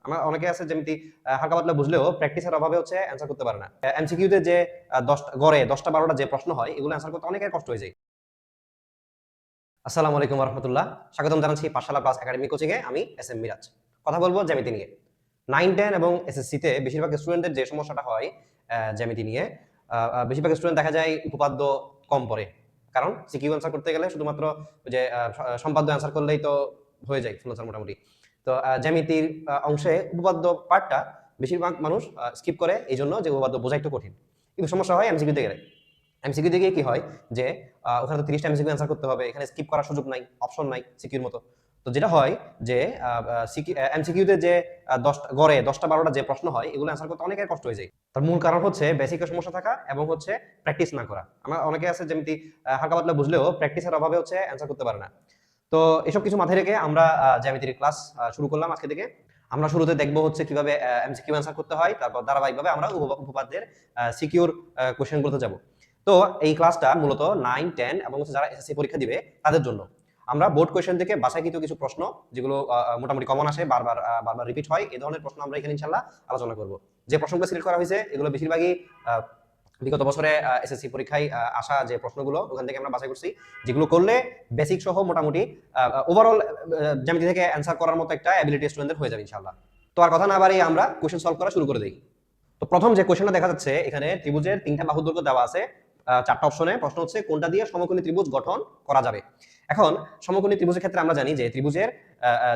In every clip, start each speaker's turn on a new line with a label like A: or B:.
A: আমরা অনেকে আছে যেমনি হালকা পাতলা বুঝলেও প্র্যাকটিসের অভাবে হচ্ছে অ্যান্সার করতে পারে না। এমসিকিউ তে যে 10 গড়ে 10টা 12টা যে প্রশ্ন হয় এগুলো অ্যান্সার করতে অনেকের কষ্ট হয়ে যায়। আসসালামু আলাইকুম ওয়া রাহমাতুল্লাহ। স্বাগতম জানাচ্ছি পাঠশালা প্লাস একাডেমি কোচিং এ। আমি এস এম মিরাজ। কথা বলবো জ্যামিতি নিয়ে। 9, 10 এবং এসএসসি তে বেশিরভাগ স্টুডেন্টদের যে সমস্যাটা হয় জ্যামিতি নিয়ে, বেশিরভাগ স্টুডেন্ট দেখা যায় উপপাদ্য কম পড়ে। কারণ সিকিউ অ্যান্সার করতে গেলে শুধুমাত্র ওই যে সম্পাদ্য অ্যান্সার করলেই তো হয়ে যায় ফুল অ্যান্সার মোটামুটি। তো জ্যামিতির অংশে উপপাদ্য পার্টটা বেশিরভাগ মানুষ স্কিপ করে, এই জন্য যে উপপাদ্য বোঝা একটু কঠিন। কিন্তু সমস্যা হয় এমসিকিউ তে গেলে। এমসিকিউ তে গিয়ে কি হয় যে ওখানে তো 30টা এমসিকিউ অ্যান্সার করতে হবে, এখানে স্কিপ করার সুযোগ নাই, অপশন নাই সিকিউর মতো। তো যেটা হয় যে এমসিকিউ তে যে 10 গড়ে 10টা 12টা যে প্রশ্ন হয় এগুলো অ্যান্সার করতে অনেকের কষ্ট হয়ে যায়। তার মূল কারণ হচ্ছে বেসিকের সমস্যা থাকা এবং হচ্ছে প্র্যাকটিস না করা। আমরা অনেকে আছে যেমনি হালকা পাতলা বুঝলেও প্র্যাকটিসের অভাবে হচ্ছে অ্যান্সার করতে পারে না। তো এসব কিছু মাথায় রেখে আমরা জ্যামিতির ক্লাস শুরু করলাম আজকে থেকে। আমরা শুরুতে দেখবো হচ্ছে কিভাবে এমসিকিউ অ্যান্সার করতে হয়, তারপর ধারাবাহিকভাবে আমরা উপপাদ্যের সিকিউর কোশ্চেনগুলোতে যাব। তো এই ক্লাসটা মূলত 9, 10 এবং যারা এসএসসি পরীক্ষা দিবে তাদের জন্য। আমরা বোর্ড কোয়েশ্চেন থেকে বাছাইকৃত কিছু প্রশ্ন যেগুলো মোটামুটি কমন আসে, বারবার বারবার রিপিট হয়, এই ধরনের প্রশ্ন আমরা এখানে ইনশাআল্লাহ আলোচনা করব। যে প্রশ্নগুলো সিলেক্ট করা হয়েছে এগুলো বেশিরভাগই বিগত বছরে এসএসসি পরীক্ষায় আসা যে প্রশ্নগুলো ওখান থেকে আমরা বাছাই করছি, যেগুলো করলে বেসিক সহ মোটামুটি ওভারঅল জ্যামিতি থেকে অ্যান্সার করার মতো একটা অ্যাবিলিটি স্টুডেন্টদের হয়ে যাবে ইনশাআল্লাহ। তো আর কথা না বাড়িয়ে আমরা কোশ্চেন সলভ করা শুরু করে দিই। তো প্রথম যে কোশ্চেনটা দেখা যাচ্ছে এখানে ত্রিভুজের 3টা বাহুর দৈর্ঘ্য দেওয়া আছে, 4টা অপশনে। প্রশ্ন হচ্ছে কোনটা দিয়ে সমকোণী ত্রিভুজ গঠন করা যাবে। এখন সমকোণী ত্রিভুজের ক্ষেত্রে আমরা জানি যে ত্রিভুজের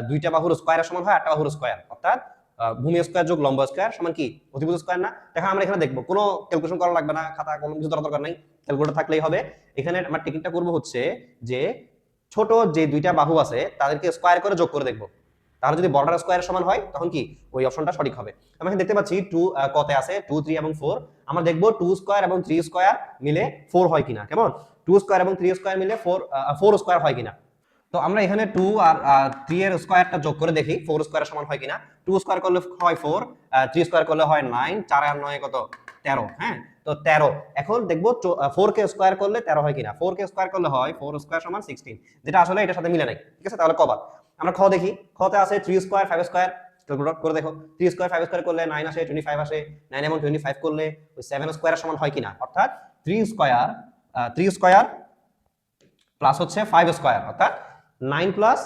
A: 2টা বাহুর স্কয়ারের সমান হয় 8টা বাহুর স্কয়ার, অর্থাৎ ভূমি স্কয়ার যোগ লম্ব স্কয়ার সমান কি অতিভুজ স্কয়ার না? দেখো আমরা এখানে দেখবো, কোনো ক্যালকুলেশন করা লাগবে না, খাতা কলম কিছু দরকার নাই, ক্যালকুলেটর থাকলেই হবে। এখানে আমরা টেকনিকটা করব হচ্ছে যে ছোট যে 2টা বাহু আছে তাদেরকে স্কয়ার করে যোগ করে দেখবো। তাহলে যদি বর্ডার স্কয়ারের সমান হয় তখন কি ওই অপশনটা সঠিক হবে। আমরা এখানে দেখতে পাচ্ছি 2 কতে আছে 2, 3 এবং 4। আমরা দেখব 2 স্কয়ার এবং 3 স্কয়ার মিলে 4 হয় কিনা। কেমন? 2 স্কয়ার এবং 3 স্কয়ার মিলে 4 স্কয়ার হয় কিনা। তো আমরা এখানে 2 আর 3 এর স্কয়ারটা যোগ করে দেখি 4 স্কয়ারের সমান হয় কিনা। 2 স্কয়ার করলে হয় 4, 3 স্কয়ার করলে হয় 9, 4 আর 9 কত 13। হ্যাঁ, তো 13। এখন দেখব 4 কে স্কয়ার করলে 13 হয় কিনা। 4 কে স্কয়ার করলে হয় 4 স্কয়ার সমান 16, যেটা আসলে এটার সাথে মিলে নাই। ঠিক আছে, তাহলে কবার আমরা খ দেখি। খতে আছে 3 স্কয়ার 5 স্কয়ার, ক্যালকুলেট করে দেখো। 3 স্কয়ার 5 স্কয়ার করলে 9 আসে, 25 আসে। 9 এবং 25 করলে ওই 7 স্কয়ারের সমান হয় কিনা। অর্থাৎ 3 স্কয়ার প্লাস হচ্ছে 5 স্কয়ার, অর্থাৎ 9 প্লাস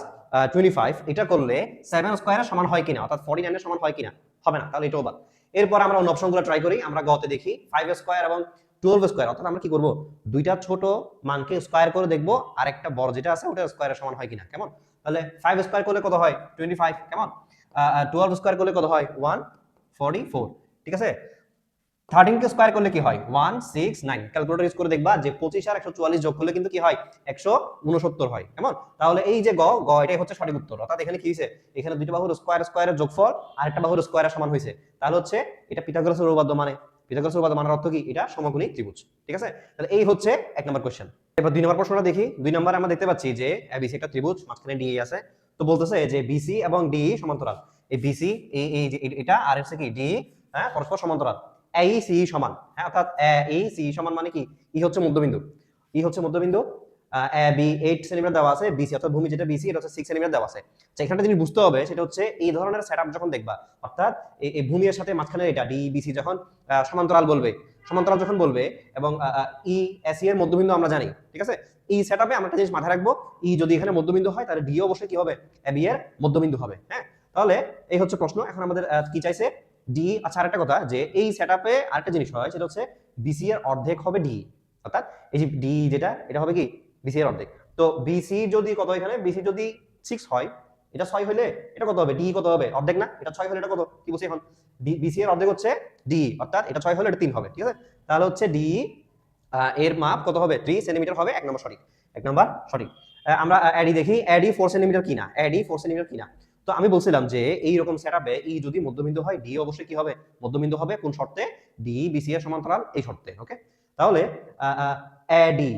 A: 25 এটা করলে 7 স্কয়ারের সমান হয় কিনা, অর্থাৎ 49 এর সমান হয় কিনা। হবে না, তাহলে এটাও বাদ। এরপর আমরা অন্য অপশনগুলো ট্রাই করি। আমরা গতে দেখি 5 স্কয়ার এবং 12 স্কয়ার, অর্থাৎ আমরা কি করব, দুইটা ছোট মানকে স্কয়ার করে দেখব আর একটা বড় যেটা আছে ওটা স্কয়ারের সমান হয় কিনা। কেমন? তাহলে 5 স্কয়ার করলে কত হয় 25। কেমন? 12 স্কয়ার করলে কত হয় 144। ঠিক আছে, 13 কে স্কয়ার করলে কি হয় 169। ক্যালকুলেটর ইউজ করে দেখবা যে 25 আর 144 যোগ করলে কিন্তু কি হয় 169 হয়। কেমন? তাহলে এই যে গ এটাই হচ্ছে সঠিক উত্তর। অর্থাৎ এখানে কি হইছে, এখানে দুইটা বাহুর স্কয়ারের যোগফল আর একটা বাহুর স্কয়ারের সমান হইছে। তাহলে হচ্ছে এটা পিথাগোরাসের উপপাদ্য, মানে পিথাগোরাসের উপপাদ্য মানার অর্থ কি এটা সমকোণী ত্রিভুজ। ঠিক আছে, তাহলে এই হচ্ছে 1 নম্বর কোশ্চেন। এবার 2 নম্বর প্রশ্নটা দেখি। 2 নম্বরে আমরা দেখতে পাচ্ছি যে এবিসি একটা ত্রিভুজ, মাঝখানে ডিই আছে। তো বলতেছে যে বিসি এবং ডিই সমান্তরাল। এই বিসি এই যে এটা আর হচ্ছে কি ডিই, হ্যাঁ, পরস্পর সমান্তরাল। AEC সমান, হ্যাঁ, অর্থাৎ AEC সমান মানে কি ই হচ্ছে মধ্যবিন্দু, ই হচ্ছে মধ্যবিন্দু। AB 8 সেন্টিমিটার দেওয়া আছে, BC অর্থাৎ ভূমি যেটা BC এটা হচ্ছে 6 সেন্টিমিটার দেওয়া আছে। আচ্ছা, এখানটা জিনিস বুঝতে হবে সেটা হচ্ছে এই ধরনের সেটআপ যখন দেখবা, অর্থাৎ এই ভূমির সাথে মাঝখানে এটা DBC যখন সমান্তরাল বলবে, সমান্তরাল যখন বলবে এবং EAC এর মধ্যবিন্দু আমরা জানি। ঠিক আছে, এই সেটআপে আমরা একটা জিনিস মাথায় রাখবো, ই যদি এখানে মধ্যবিন্দু হয় তাহলে ডি অবশ্যই কি হবে AB এর মধ্যবিন্দু হবে। হ্যাঁ, তাহলে এই হচ্ছে প্রশ্ন। এখন আমাদের কি চাইছে ডি। আচ্ছা, আরেকটা কথা যে এই সেটআপে আরেকটা জিনিস হয় সেটা হচ্ছে বিসি এর অর্ধেক হবে ডি, অর্থাৎ এই যে ডি যেটা এটা হবে কি বিসি এর অর্ধেক। তো বিসি যদি কত, এখানে বিসি যদি 6 হয়, এটা 6 হলে এটা কত হবে, ডি কত হবে অর্ধেক না, এটা 6 হলে এটা কত কি বলছি এখন, বিসি এর অর্ধেক হচ্ছে ডি, অর্থাৎ এটা 6 হলে এটা 3 হবে। ঠিক আছে, তাহলে হচ্ছে ডি এর মাপ কত হবে 3 সেন্টিমিটার হবে। 1 নম্বর সঠিক, 1 নম্বর সঠিক। আমরা এডি দেখি, এডি 4 সেন্টিমিটার কিনা, এডি 4 সেন্টিমিটার কিনা। তো আমি বলছিলাম যে এই রকম সেটআপে ই যদি মধ্যবিন্দু হয় ডি অবশ্যই কি হবে মধ্যবিন্দু হবে। কোন শর্তে? ডি বিসি এর সমান্তরাল এই শর্তে। ওকে, তাহলে এডি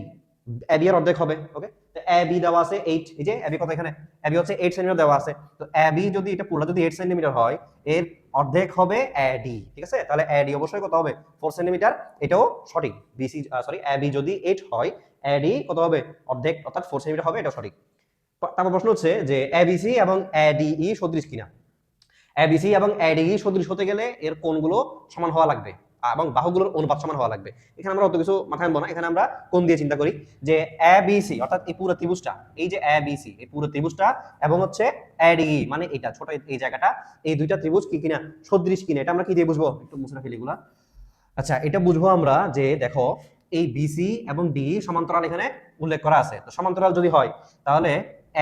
A: এবি এর অর্ধেক হবে। ওকে, তো এবি দেওয়া আছে 8, এই যে এবি কত, এখানে এবি হচ্ছে 8 সেন্টিমিটার দেওয়া আছে। তো এবি যদি এটা পুরো যদি 8 সেন্টিমিটার হয় এর অর্ধেক হবে এডি। ঠিক আছে, তাহলে এডি অবশ্যই কত হবে 4 সেন্টিমিটার, এটাও সঠিক। বিসি সরি এবি যদি 8 হয় এডি কত হবে অর্ধেক, অর্থাৎ 4 সেন্টিমিটার হবে, এটা সঠিক। তারপর প্রশ্ন হচ্ছে যে এবিসি এবং এডিই সদৃশ কিনা। এবিসি এবং এডিই সদৃশ হতে গেলে এর কোণগুলো সমান হওয়া লাগবে এবং বাহুগুলোর অনুপাত সমান হওয়া লাগবে। এখানে আমরা অত কিছু মাথায় আনবো না, এখানে আমরা কোণ দিয়ে চিন্তা করি যে এবিসি অর্থাৎ এই পুরো ত্রিভুজটা, এই যে এবিসি এই পুরো ত্রিভুজটা এবং হচ্ছে এডিই মানে এটা ছোট এই জায়গাটা, এই দুইটা ত্রিভুজ কি কিনা সদৃশ কিনা, এটা আমরা কি দিয়ে বুঝবো, একটু মুছে রাখি এগুলা। আচ্ছা, এটা বুঝবো আমরা যে দেখো এই বিসি এবং ডি সমান্তরাল এখানে উল্লেখ করা আছে। তো সমান্তরাল যদি হয় তাহলে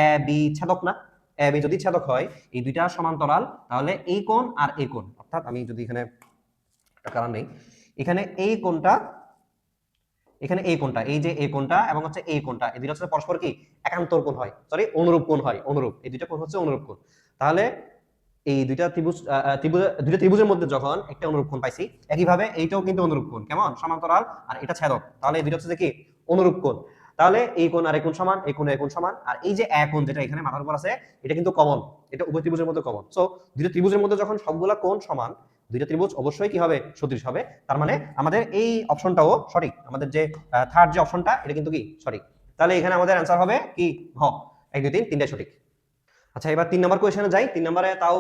A: এ বি ছেদক না, এ বি যদি ছেদক হয় এই দুইটা সমান্তরাল, তাহলে এই কোণ আর এই কোণ, অর্থাৎ আমি যদি এখানে একটা কারণ নেই, এখানে এই কোণটা, এখানে এই কোণটা, এই যে এই কোণটা এবং হচ্ছে এই কোণটা, এই দুইটা হচ্ছে পরস্পর কি একান্তর কোণ হয়, সরি অনুরূপ কোণ হয়, অনুরূপ, এই দুইটা কোণ হচ্ছে অনুরূপ কোণ। তাহলে এই দুইটা ত্রিভুজ দুইটা ত্রিভুজের মধ্যে যখন একটা অনুরূপ কোণ পাইছি, একইভাবে এইটাও কিন্তু অনুরূপ কোণ, কেমন সমান্তরাল আর এটা ছেদক, তাহলে এই দুইটা হচ্ছে কি অনুরূপ কোণ। তাহলে এই কোণ আর এই কোণ সমান, এই কোণ আর এই কোণ সমান, আর এই যে এক কোণ যেটা এখানে মাথার উপর আছে এটা কিন্তু কমন, এটা উভয় ত্রিভুজের মধ্যে কমন। সো দুইটা ত্রিভুজের মধ্যে যখন সবগুলা কোণ সমান, দুইটা ত্রিভুজ অবশ্যই কি হবে, সদৃশ হবে। তার মানে আমাদের এই অপশনটাও সঠিক, আমাদের যে থার্ড যে অপশনটা এটা কিন্তু কি সঠিক। তাহলে এখানে আমাদের অ্যান্সার হবে কি ঘ, 1 2 3 তিনটাই সঠিক। আচ্ছা, এবার 3 নম্বর কোয়েশ্চেনে যাই। 3 নম্বরে তাও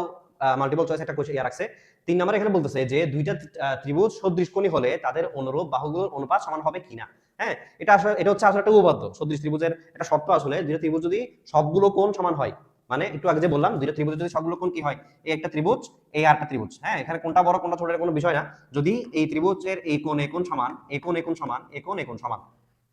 A: মাল্টিপল চয়েস একটা কোয়েশ্চেন রাখছে। 3 নম্বরে এখানে বলতেছে যে দুইটা ত্রিভুজ সদৃশকোণী হলে তাদের অনুরূপ বাহুগুলোর অনুপাত সমান হবে কিনা। হ্যাঁ, এটা আসলে এটা হচ্ছে আসলে একটা উপপাদ্য, সদৃশ ত্রিভুজের একটা শর্ত। আসলে দুইটা ত্রিভুজ যদি সবগুলো কোণ সমান হয়, মানে একটু আগে যে বললাম দুইটা ত্রিভুজের যদি সবগুলো কোণ কি হয়, এই একটা ত্রিভুজ এই আরেকটা ত্রিভুজ, হ্যাঁ এখানে কোনটা বড় কোনটা ছোট এর কোনো বিষয় না, যদি এই ত্রিভুজের এই কোণ সমান, এই কোণ সমান, এই কোণ সমান,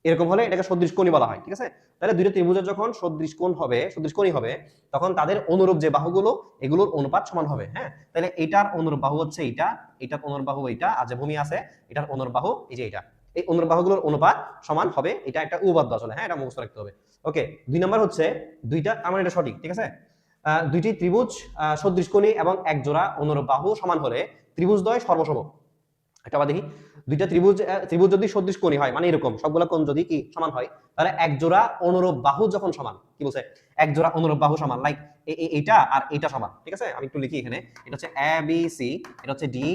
A: এরকম হলে এটাকে সদৃশ কোণী বলা হয়। ঠিক আছে, তাহলে দুইটা ত্রিভুজের যখন সদৃশ কোণ হবে, সদৃশ কোণী হবে, তখন তাদের অনুরূপ যে বাহুগুলো এগুলোর অনুপাত সমান হবে। হ্যাঁ, তাহলে এটার অনুরূপ বাহু হচ্ছে এইটা, এটার অনুরূপ বাহু এইটা, আর যে ভূমি আছে এটার অনুরূপ বাহু এই যে এটা, এই অনুরূপ বাহুগুলোর অনুপাত সমান হবে। এটা একটা উপপাদ্য আসলে, হ্যাঁ এটা মুখস্থ রাখতে হবে। ওকে, 2 নম্বর হচ্ছে দুইটা, আমার এটা সঠিক। ঠিক আছে, দুইটি ত্রিভুজ সদৃশ কোণী এবং এক জোড়া অনুরূপ বাহু সমান হলে ত্রিভুজদ্বয় সর্বসম। এটা আবার দেখি, দুইটা ত্রিভুজ যদি সদৃশ কোণী হয়, মানে এরকম সবগুলা কোণ যদি কি সমান হয়, তাহলে এক জোড়া অনুরূপ বাহু যখন সমান, কি বলছে, এক জোড়া অনুরূপ বাহু সমান, লাইক এইটা আর এইটা সমান। ঠিক আছে, আমি একটু লিখি এখানে, এটা হচ্ছে এ বি সি, এটা হচ্ছে ডি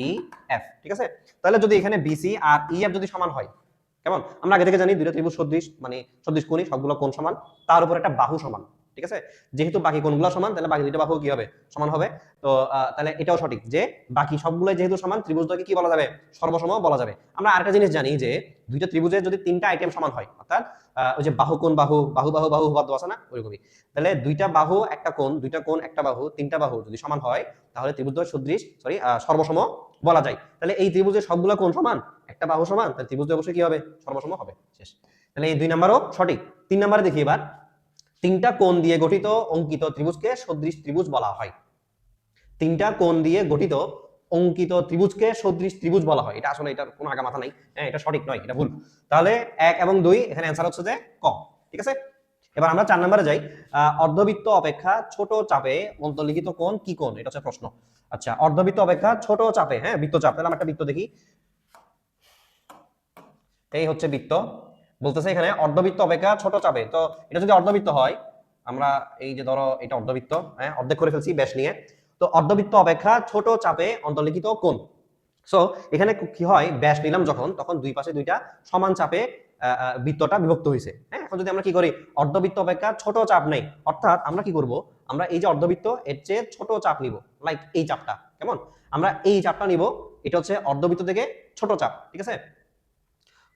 A: ই এফ। ঠিক আছে, তাহলে যদি এখানে বিসি আর ই এফ যদি সমান হয়, কেমন, আমরা আগে থেকে জানি দুইটা ত্রিভুজ সদৃশ মানে সদৃশ কোণী, সবগুলো কোণ সমান, তার উপর একটা বাহু সমান। ঠিক আছে, যেহেতু বাকি কোণগুলো সমান তাহলে বাকি দুইটা বাহু কি হবে, সমান হবে। তো তাহলে এটাও সঠিক যে বাকি সবগুলো যেহেতু সমান, ত্রিভুজটাকে কি বলা যাবে, সর্বসম বলা যাবে। আমরা আরেকটা জিনিস জানি যে দুইটা ত্রিভুজের যদি তিনটা আইটেম সমান হয়, অর্থাৎ ওই যে বাহু কোণ বাহু বাহু বাহু বাহু উপপাদ্য আছে না, ওইরকমই, তাহলে দুইটা বাহু একটা কোণ, দুইটা কোণ একটা বাহু, তিনটা বাহু যদি সমান হয় তাহলে ত্রিভুজদ্বয় সদৃশ সর্বসম বলা যায়। তাহলে এই ত্রিভুজের সবগুলো কোণ সমান, একটা বাহু সমান, তাহলে ত্রিভুজদ্বয় অবশ্যই কি হবে, সর্বসম হবে। শেষ। তাহলে এই 2 নম্বরও সঠিক। 3 নম্বরে দেখি এবার, তিনটা কোণ দিয়ে গঠিত অঙ্কিত ত্রিভুজকে সদৃশ ত্রিভুজ বলা হয়। তিনটা কোণ দিয়ে গঠিত অঙ্কিত ত্রিভুজকে সদৃশ ত্রিভুজ বলা হয়। এটা আসলে এটার কোনো আগা মাথা নাই, হ্যাঁ এটা সঠিক নয়, এটা ভুল। তাহলে 1 এবং 2 এখানে অ্যান্সার হচ্ছে যে ক। ঠিক আছে, এবার আমরা 4 নম্বরে যাই। অর্ধবৃত্ত অপেক্ষা ছোট চাপে অন্তর্লিখিত কোণ কি কোণ, এটা হচ্ছে প্রশ্ন। আচ্ছা, অর্ধবৃত্ত অপেক্ষা ছোট চাপে, হ্যাঁ বৃত্তচাপ, তাহলে আমরা একটা বৃত্ত দেখি, এই হচ্ছে বৃত্ত, বলতেছে এখানে অর্ধবৃত্ত অপেক্ষা ছোট চাপে। তো এটা যদি অর্ধবৃত্ত হয়, আমরা এই যে ধরো এটা অর্ধবৃত্ত, হ্যাঁ অর্ধেক করে ফেলছি ব্যাস নিয়ে, তো অর্ধবৃত্ত অপেক্ষা ছোট চাপে অন্তর্লিখিত কোণ। সো এখানে কি হয়, ব্যাস নিলাম যখন, তখন দুই পাশে দুইটা সমান চাপে বৃত্তটা বিভক্ত হয়েছে। হ্যাঁ, এখন যদি আমরা কি করি, অর্ধবৃত্ত অপেক্ষা ছোট চাপ নেই, অর্থাৎ আমরা কি করব, আমরা এই যে অর্ধবৃত্ত এর চেয়ে ছোট চাপ নিব, লাইক এই চাপটা, কেমন, আমরা এই চাপটা নিব, এটা হচ্ছে অর্ধবৃত্ত থেকে ছোট চাপ। ঠিক আছে,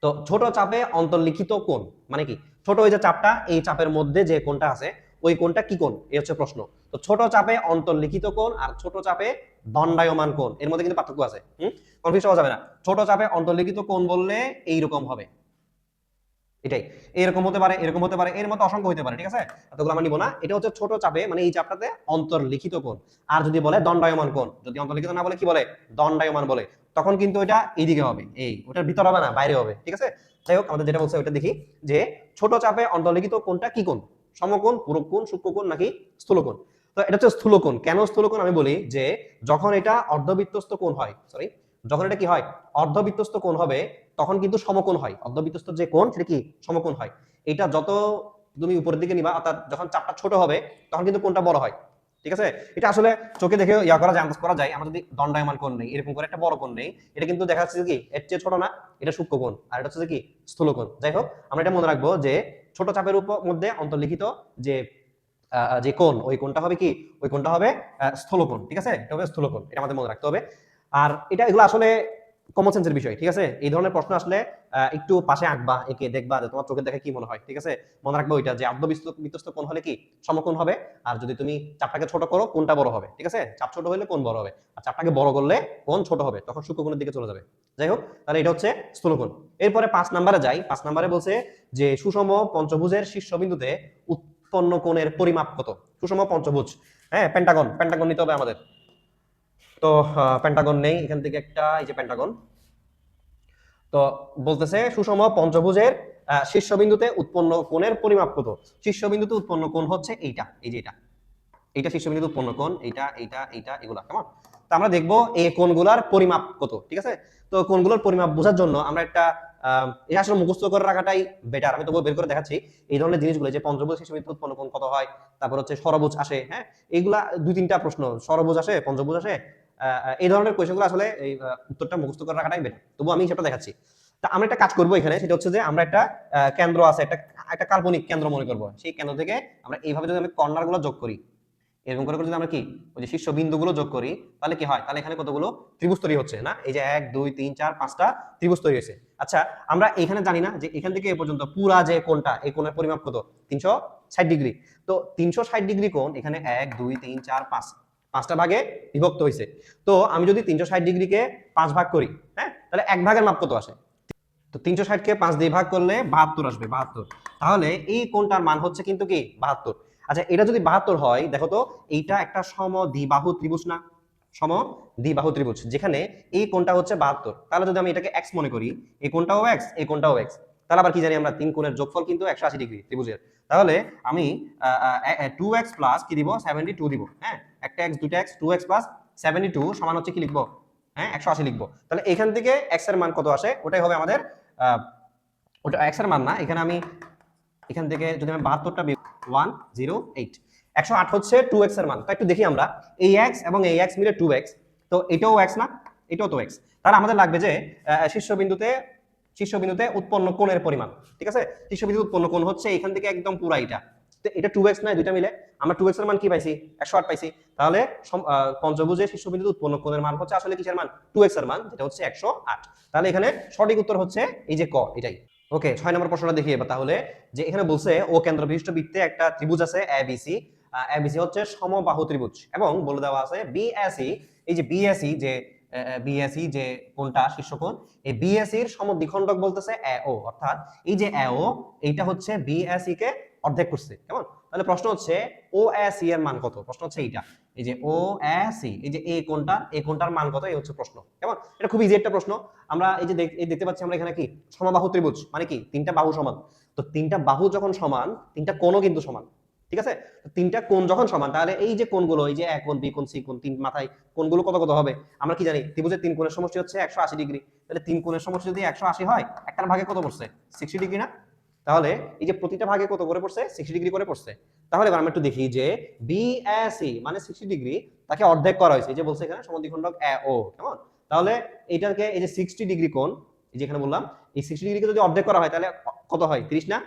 A: তো ছোট চাপে অন্তর্লিখিত কোণ মানে কি, ছোট ওই যে চাপটা, এই চাপের মধ্যে যে কোণটা আছে ওই কোণটা কি কোণ, এই হচ্ছে প্রশ্ন। তো ছোট চাপে অন্তর্লিখিত কোণ আর ছোট চাপে দণ্ডায়মান কোণ, এর মধ্যে কিন্তু পার্থক্য আছে, কনফিউজ হওয়া যাবে না। ছোট চাপে অন্তর্লিখিত কোণ বললে এইরকম হবে, এটাই, এরকম হতে পারে, এরকম হতে পারে, এর মতো অসংখ্য হতে পারে। ঠিক আছে, এতগুলো আমরা নিব না, এটা হচ্ছে ছোট চাপে মানে এই চাপটাতে অন্তর্লিখিত কোণ। আর যদি বলে দণ্ডায়মান কোণ, যদি অন্তর্লিখিত না বলে কি বলে, দণ্ডায়মান বলে, তখন কিন্তু এটা এইদিকে হবে, এই ওটার ভিতর হবে না, বাইরে হবে। ঠিক আছে, যাই হোক, আমাদের যেটা বলছে ওটা দেখি, যে ছোট চাপে অন্তর্লিখিত কোণটা কি কোণ, সমকোণ, পূরক কোণ, সূক্ষ্মকোণ নাকি স্থূলকোণ। তো এটা হচ্ছে স্থূলকোণ। কেন স্থূলকোণ, আমি বলি যে যখন এটা অর্ধবৃত্তস্থ কোণ হয়, সরি, যখন এটা কি হয়, অর্ধবৃত্তস্থ কোণ হবে, তখন কিন্তু সমকোণ হয়। অর্ধবৃত্তস্থ যে কোণ সেটা কি সমকোণ হয়। এটা যত তুমি উপরের দিকে নিবা, অর্থাৎ যখন চাপটা ছোট হবে তখন কিন্তু কোণটা বড় হয়। ঠিক আছে, এটা আসলে চোখে দেখে ইয়া করা যায়, আন্দাজ করা যায়। আমরা যদি দণ্ডায়মান কোণ নেই, এরকম করে একটা বড় কোণ নেই, এটা কিন্তু দেখা যাচ্ছে কি এর চেয়ে ছোট না, এটা সূক্ষ্মকোণ, আর এটা হচ্ছে কি স্থূলকোণ। যাই হোক, আমরা এটা মনে রাখবো যে ছোট চাপের উপর মধ্যে অন্তর্লিখিত যে যে কোণ, ওই কোণটা হবে কি, ওই কোণটা হবে স্থূলকোণ, ঠিক আছে, এটা হবে স্থূলকোণ, এটা আমাদের মনে রাখতে হবে। আর এগুলো আসলে কমন সেন্সের বিষয়, ঠিক আছে। এই ধরনের প্রশ্ন আসলে একটু পাশে আঁকবা, একে দেখবা যে তোমার চোখে দেখে কি মনে হয়, ঠিক আছে। মনে রাখবে ওইটা যে বিধ্বস্ত কোণ হলে কি সমকোণ হবে, আর যদি তুমি চাপটাকে ছোট করো কোণটা বড় হবে, ঠিক আছে। চাপ ছোট হলে কোণ বড় হবে, আর চাপটাকে বড় করলে কোণ ছোট হবে, তখন সূক্ষ্মকোণের দিকে চলে যাবে। যাই হোক, তাহলে এটা হচ্ছে স্থূলকোণ। এরপরে 5 নম্বরে যাই। 5 নম্বরে বলছে যে সুষম পঞ্চভুজের শীর্ষবিন্দুতে উৎপন্ন কোণের পরিমাপ কত। সুষম পঞ্চভুজ, হ্যাঁ, পেন্টাগন নিতে হবে আমাদের। তো পেন্টাগন নেই এখান থেকে একটা, এই যে পেন্টাগন। তো বলতেছে সুষম পঞ্চভুজের শীর্ষবিন্দুতে উৎপন্ন কোণের পরিমাপ কত। শীর্ষবিন্দুতে উৎপন্ন কোণ হচ্ছে এইটা, এই যে এইটা শীর্ষবিন্দুতে উৎপন্ন কোণ, এইটা এগুলা, কেমন। তো আমরা দেখবো এই কোণগুলার পরিমাপ কত, ঠিক আছে। তো কোণগুলোর পরিমাপ বোঝার জন্য আমরা একটা এটা আসলে মুখস্থ করে রাখাটাই বেটার, আমি তবুও বের করে দেখাচ্ছি। এই ধরনের জিনিসগুলো, যে পঞ্চভুজ শীর্ষবিন্দুতে উৎপন্ন কোণ কত হয়, তারপর হচ্ছে ষড়ভুজ আসে, হ্যাঁ, এইগুলা 2-3টা প্রশ্ন, ষড়ভুজ আসে, পঞ্চভুজ আসে, এই ধরনের কোয়েশ্চেনগুলো আসলে এই উত্তরটা মুখস্থ করে রাখাটাই বেটার, তবুও আমি সেটা দেখাচ্ছি। তা আমরা একটা কাজ করবো এখানে, সেটা হচ্ছে যে আমরা একটা কেন্দ্র আছে, একটা কাল্পনিক কেন্দ্র মনে করবো। সেই কেন্দ্র থেকে আমরা এইভাবে যদি আমি কর্নার গুলো যোগ করি, এরকম করে যদি আমরা কি ওই যে শীর্ষ বিন্দুগুলো যোগ করি, তাহলে কি হয়, তাহলে এখানে কতগুলো ত্রিভুজ তৈরি হচ্ছে না, এই যে 1 2 3 4 5টা ত্রিভুজ তৈরি হয়েছে। আচ্ছা, আমরা এখানে জানি না যে এখান থেকে এ পর্যন্ত পুরা যে কোণটা, এই কোণের পরিমাপ কত, 360 ডিগ্রি। তো 360 ডিগ্রি কোণ এখানে 1 2 3 4 5 5টা ভাগে বিভক্ত হয়েছে। তো আমি যদি 360 ডিগ্রিকে 5 ভাগ করি, হ্যাঁ, তাহলে এক ভাগের মাপ কত আসে। তো 360 কে 5 দিয়ে ভাগ করলে 72 আসবে, 72। তাহলে এই কোণটার মান হচ্ছে কিন্তু কি 72। আচ্ছা, এটা যদি 72 হয়, দেখো তো এইটা একটা সমদ্বিবাহু ত্রিভুজ না, সমদ্বিবাহু ত্রিভুজ, যেখানে এই কোণটা হচ্ছে 72। তাহলে যদি আমি এটাকে x মনে করি, এই কোণটাও x, এই কোণটাও x, তাহলে আবার কি জানি আমরা, তিন কোণের যোগফল কিন্তু 180 ডিগ্রি ত্রিভুজের। তাহলে আমি 2x প্লাস কি দিব, 72 দিব, হ্যাঁ, একটা x দুইটা x, 2x প্লাস 72 সমান হচ্ছে কি লিখবো, হ্যাঁ, 180 লিখবো। তাহলে এখান থেকে x এর মান কত আসে, ওটাই হবে আমাদের ওটা x এর মান না, এখানে আমি এখান থেকে যদি আমি 72টা 108, 108 হচ্ছে 2x এর মান। তো একটু দেখি আমরা, এই x এবং এই x মিলে 2x, তো এটাও x না, এটাও তো x। তাহলে আমাদের লাগবে যে শীর্ষবিন্দুতে উৎপন্ন কোণের পরিমাণ, ঠিক আছে। শীর্ষবিন্দুতে উৎপন্ন কোণ হচ্ছে এখান থেকে একদম পুরা এটা, তো এটা 2x নয়, দুইটা মিলে আমরা 2x এর মান কি পাইছি, 108 পাইছি। তাহলে পঞ্চভুজের শীর্ষবিন্দুতে উৎপন্ন কোণের মান হচ্ছে আসলে কিসের মান, 2x এর মান, যেটা হচ্ছে 108। তাহলে এখানে সঠিক উত্তর হচ্ছে এই যে ক, এটাই। ওকে, 6 নম্বর প্রশ্নটা দেখি এবার তাহলে। যে এখানে বলছে ও কেন্দ্র বিশিষ্ট বৃত্তে একটা ত্রিভুজ আছে এবিসি, এবিসি হচ্ছে সমবাহু ত্রিভুজ, এবং বলে দেওয়া আছে বিএসি, এই যে বিএসি যে কোণটা শীর্ষকোণ, এই বিএসি এর সমদ্বিখণ্ডক বলতেছে এও, অর্থাৎ এই যে এও, এইটা হচ্ছে বিএসি কে অর্ধেক করছে, কেমন। তাহলে প্রশ্ন হচ্ছে ওএসি এর মান কত, প্রশ্ন হচ্ছে এইটা, এই যে ওএসি, এই যে এই কোণটার মান কত, এই হচ্ছে প্রশ্ন, কেমন। এটা খুব ইজি একটা প্রশ্ন। আমরা এই যে দেখতে পাচ্ছি আমরা এখানে কি সমবাহু ত্রিভুজ, মানে কি তিনটা বাহু সমান। তো তিনটা বাহু যখন সমান, তিনটা কোণও কিন্তু সমান, ঠিক আছে। তিনটা কোণ যখন সমান, তাহলে এই যে কোণগুলো, এই যে এ কোণ, বি কোণ, সি কোণ, তিন মাথায় কোণগুলো কত কত হবে, আমরা কি জানি, ত্রিভুজের তিন কোণের সমষ্টি হচ্ছে 180 ডিগ্রি। তাহলে তিন কোণের সমষ্টি যদি 180 হয়, একটার ভাগে কত পড়ছে, 60 ডিগ্রি না। তাহলে এই যে প্রতিটা ভাগে কত করে পড়ছে, 60 ডিগ্রি করে পড়ছে। তাহলে এবার আমরা একটু দেখি যে বিএসি মানে 60 ডিগ্রি, তাকে অর্ধেক করা হয়েছে, এই যে বলছে এখানে সমদ্বিখণ্ডক এও, কেমন। তাহলে এটাকে এই যে 60 ডিগ্রি কোণ, এই যে এখানে বললাম, এই 60 ডিগ্রিকে যদি অর্ধেক করা হয়, তাহলে কত হয়, 30 না।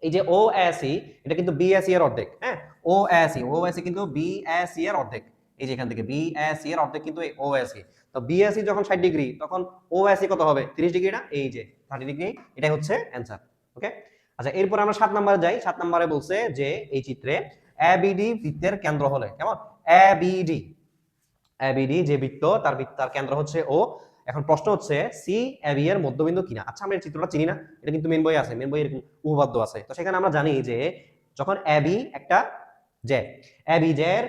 A: এই যে ওএসি, এটা কিন্তু বিএসি এর অর্ধেক, হ্যাঁ, ওএসি কিন্তু বিএসি এর অর্ধেক। এই যে এখান থেকে বিএসি এর অর্ধেক কিন্তু এই ওএসি। তো বিএসি যখন 60 ডিগ্রি, তখন ওএসি কত হবে, 30 ডিগ্রি না, এই যে 30 ডিগ্রি, এটাই হচ্ছে অ্যানসার। ওকে, আচ্ছা, এরপর আমরা 7 নম্বরে যাই। 7 নম্বরে বলছে যে এই চিত্রে এবিডি বৃত্তের কেন্দ্র হলে, কেমন, এবিডি যে বৃত্ত, তার কেন্দ্র হচ্ছে ও। এখন প্রশ্ন হচ্ছে সি এবি এর মধ্যবিন্দু কিনা। আচ্ছা, আমরা এই চিত্রটা চিনি না, এটা কিন্তু মেন বই আছে, মেন বই এরকম উপপাদ্য আছে। তো সেখানে আমরা জানি যে যখন এবি একটা জ্যা, এবি জ্যার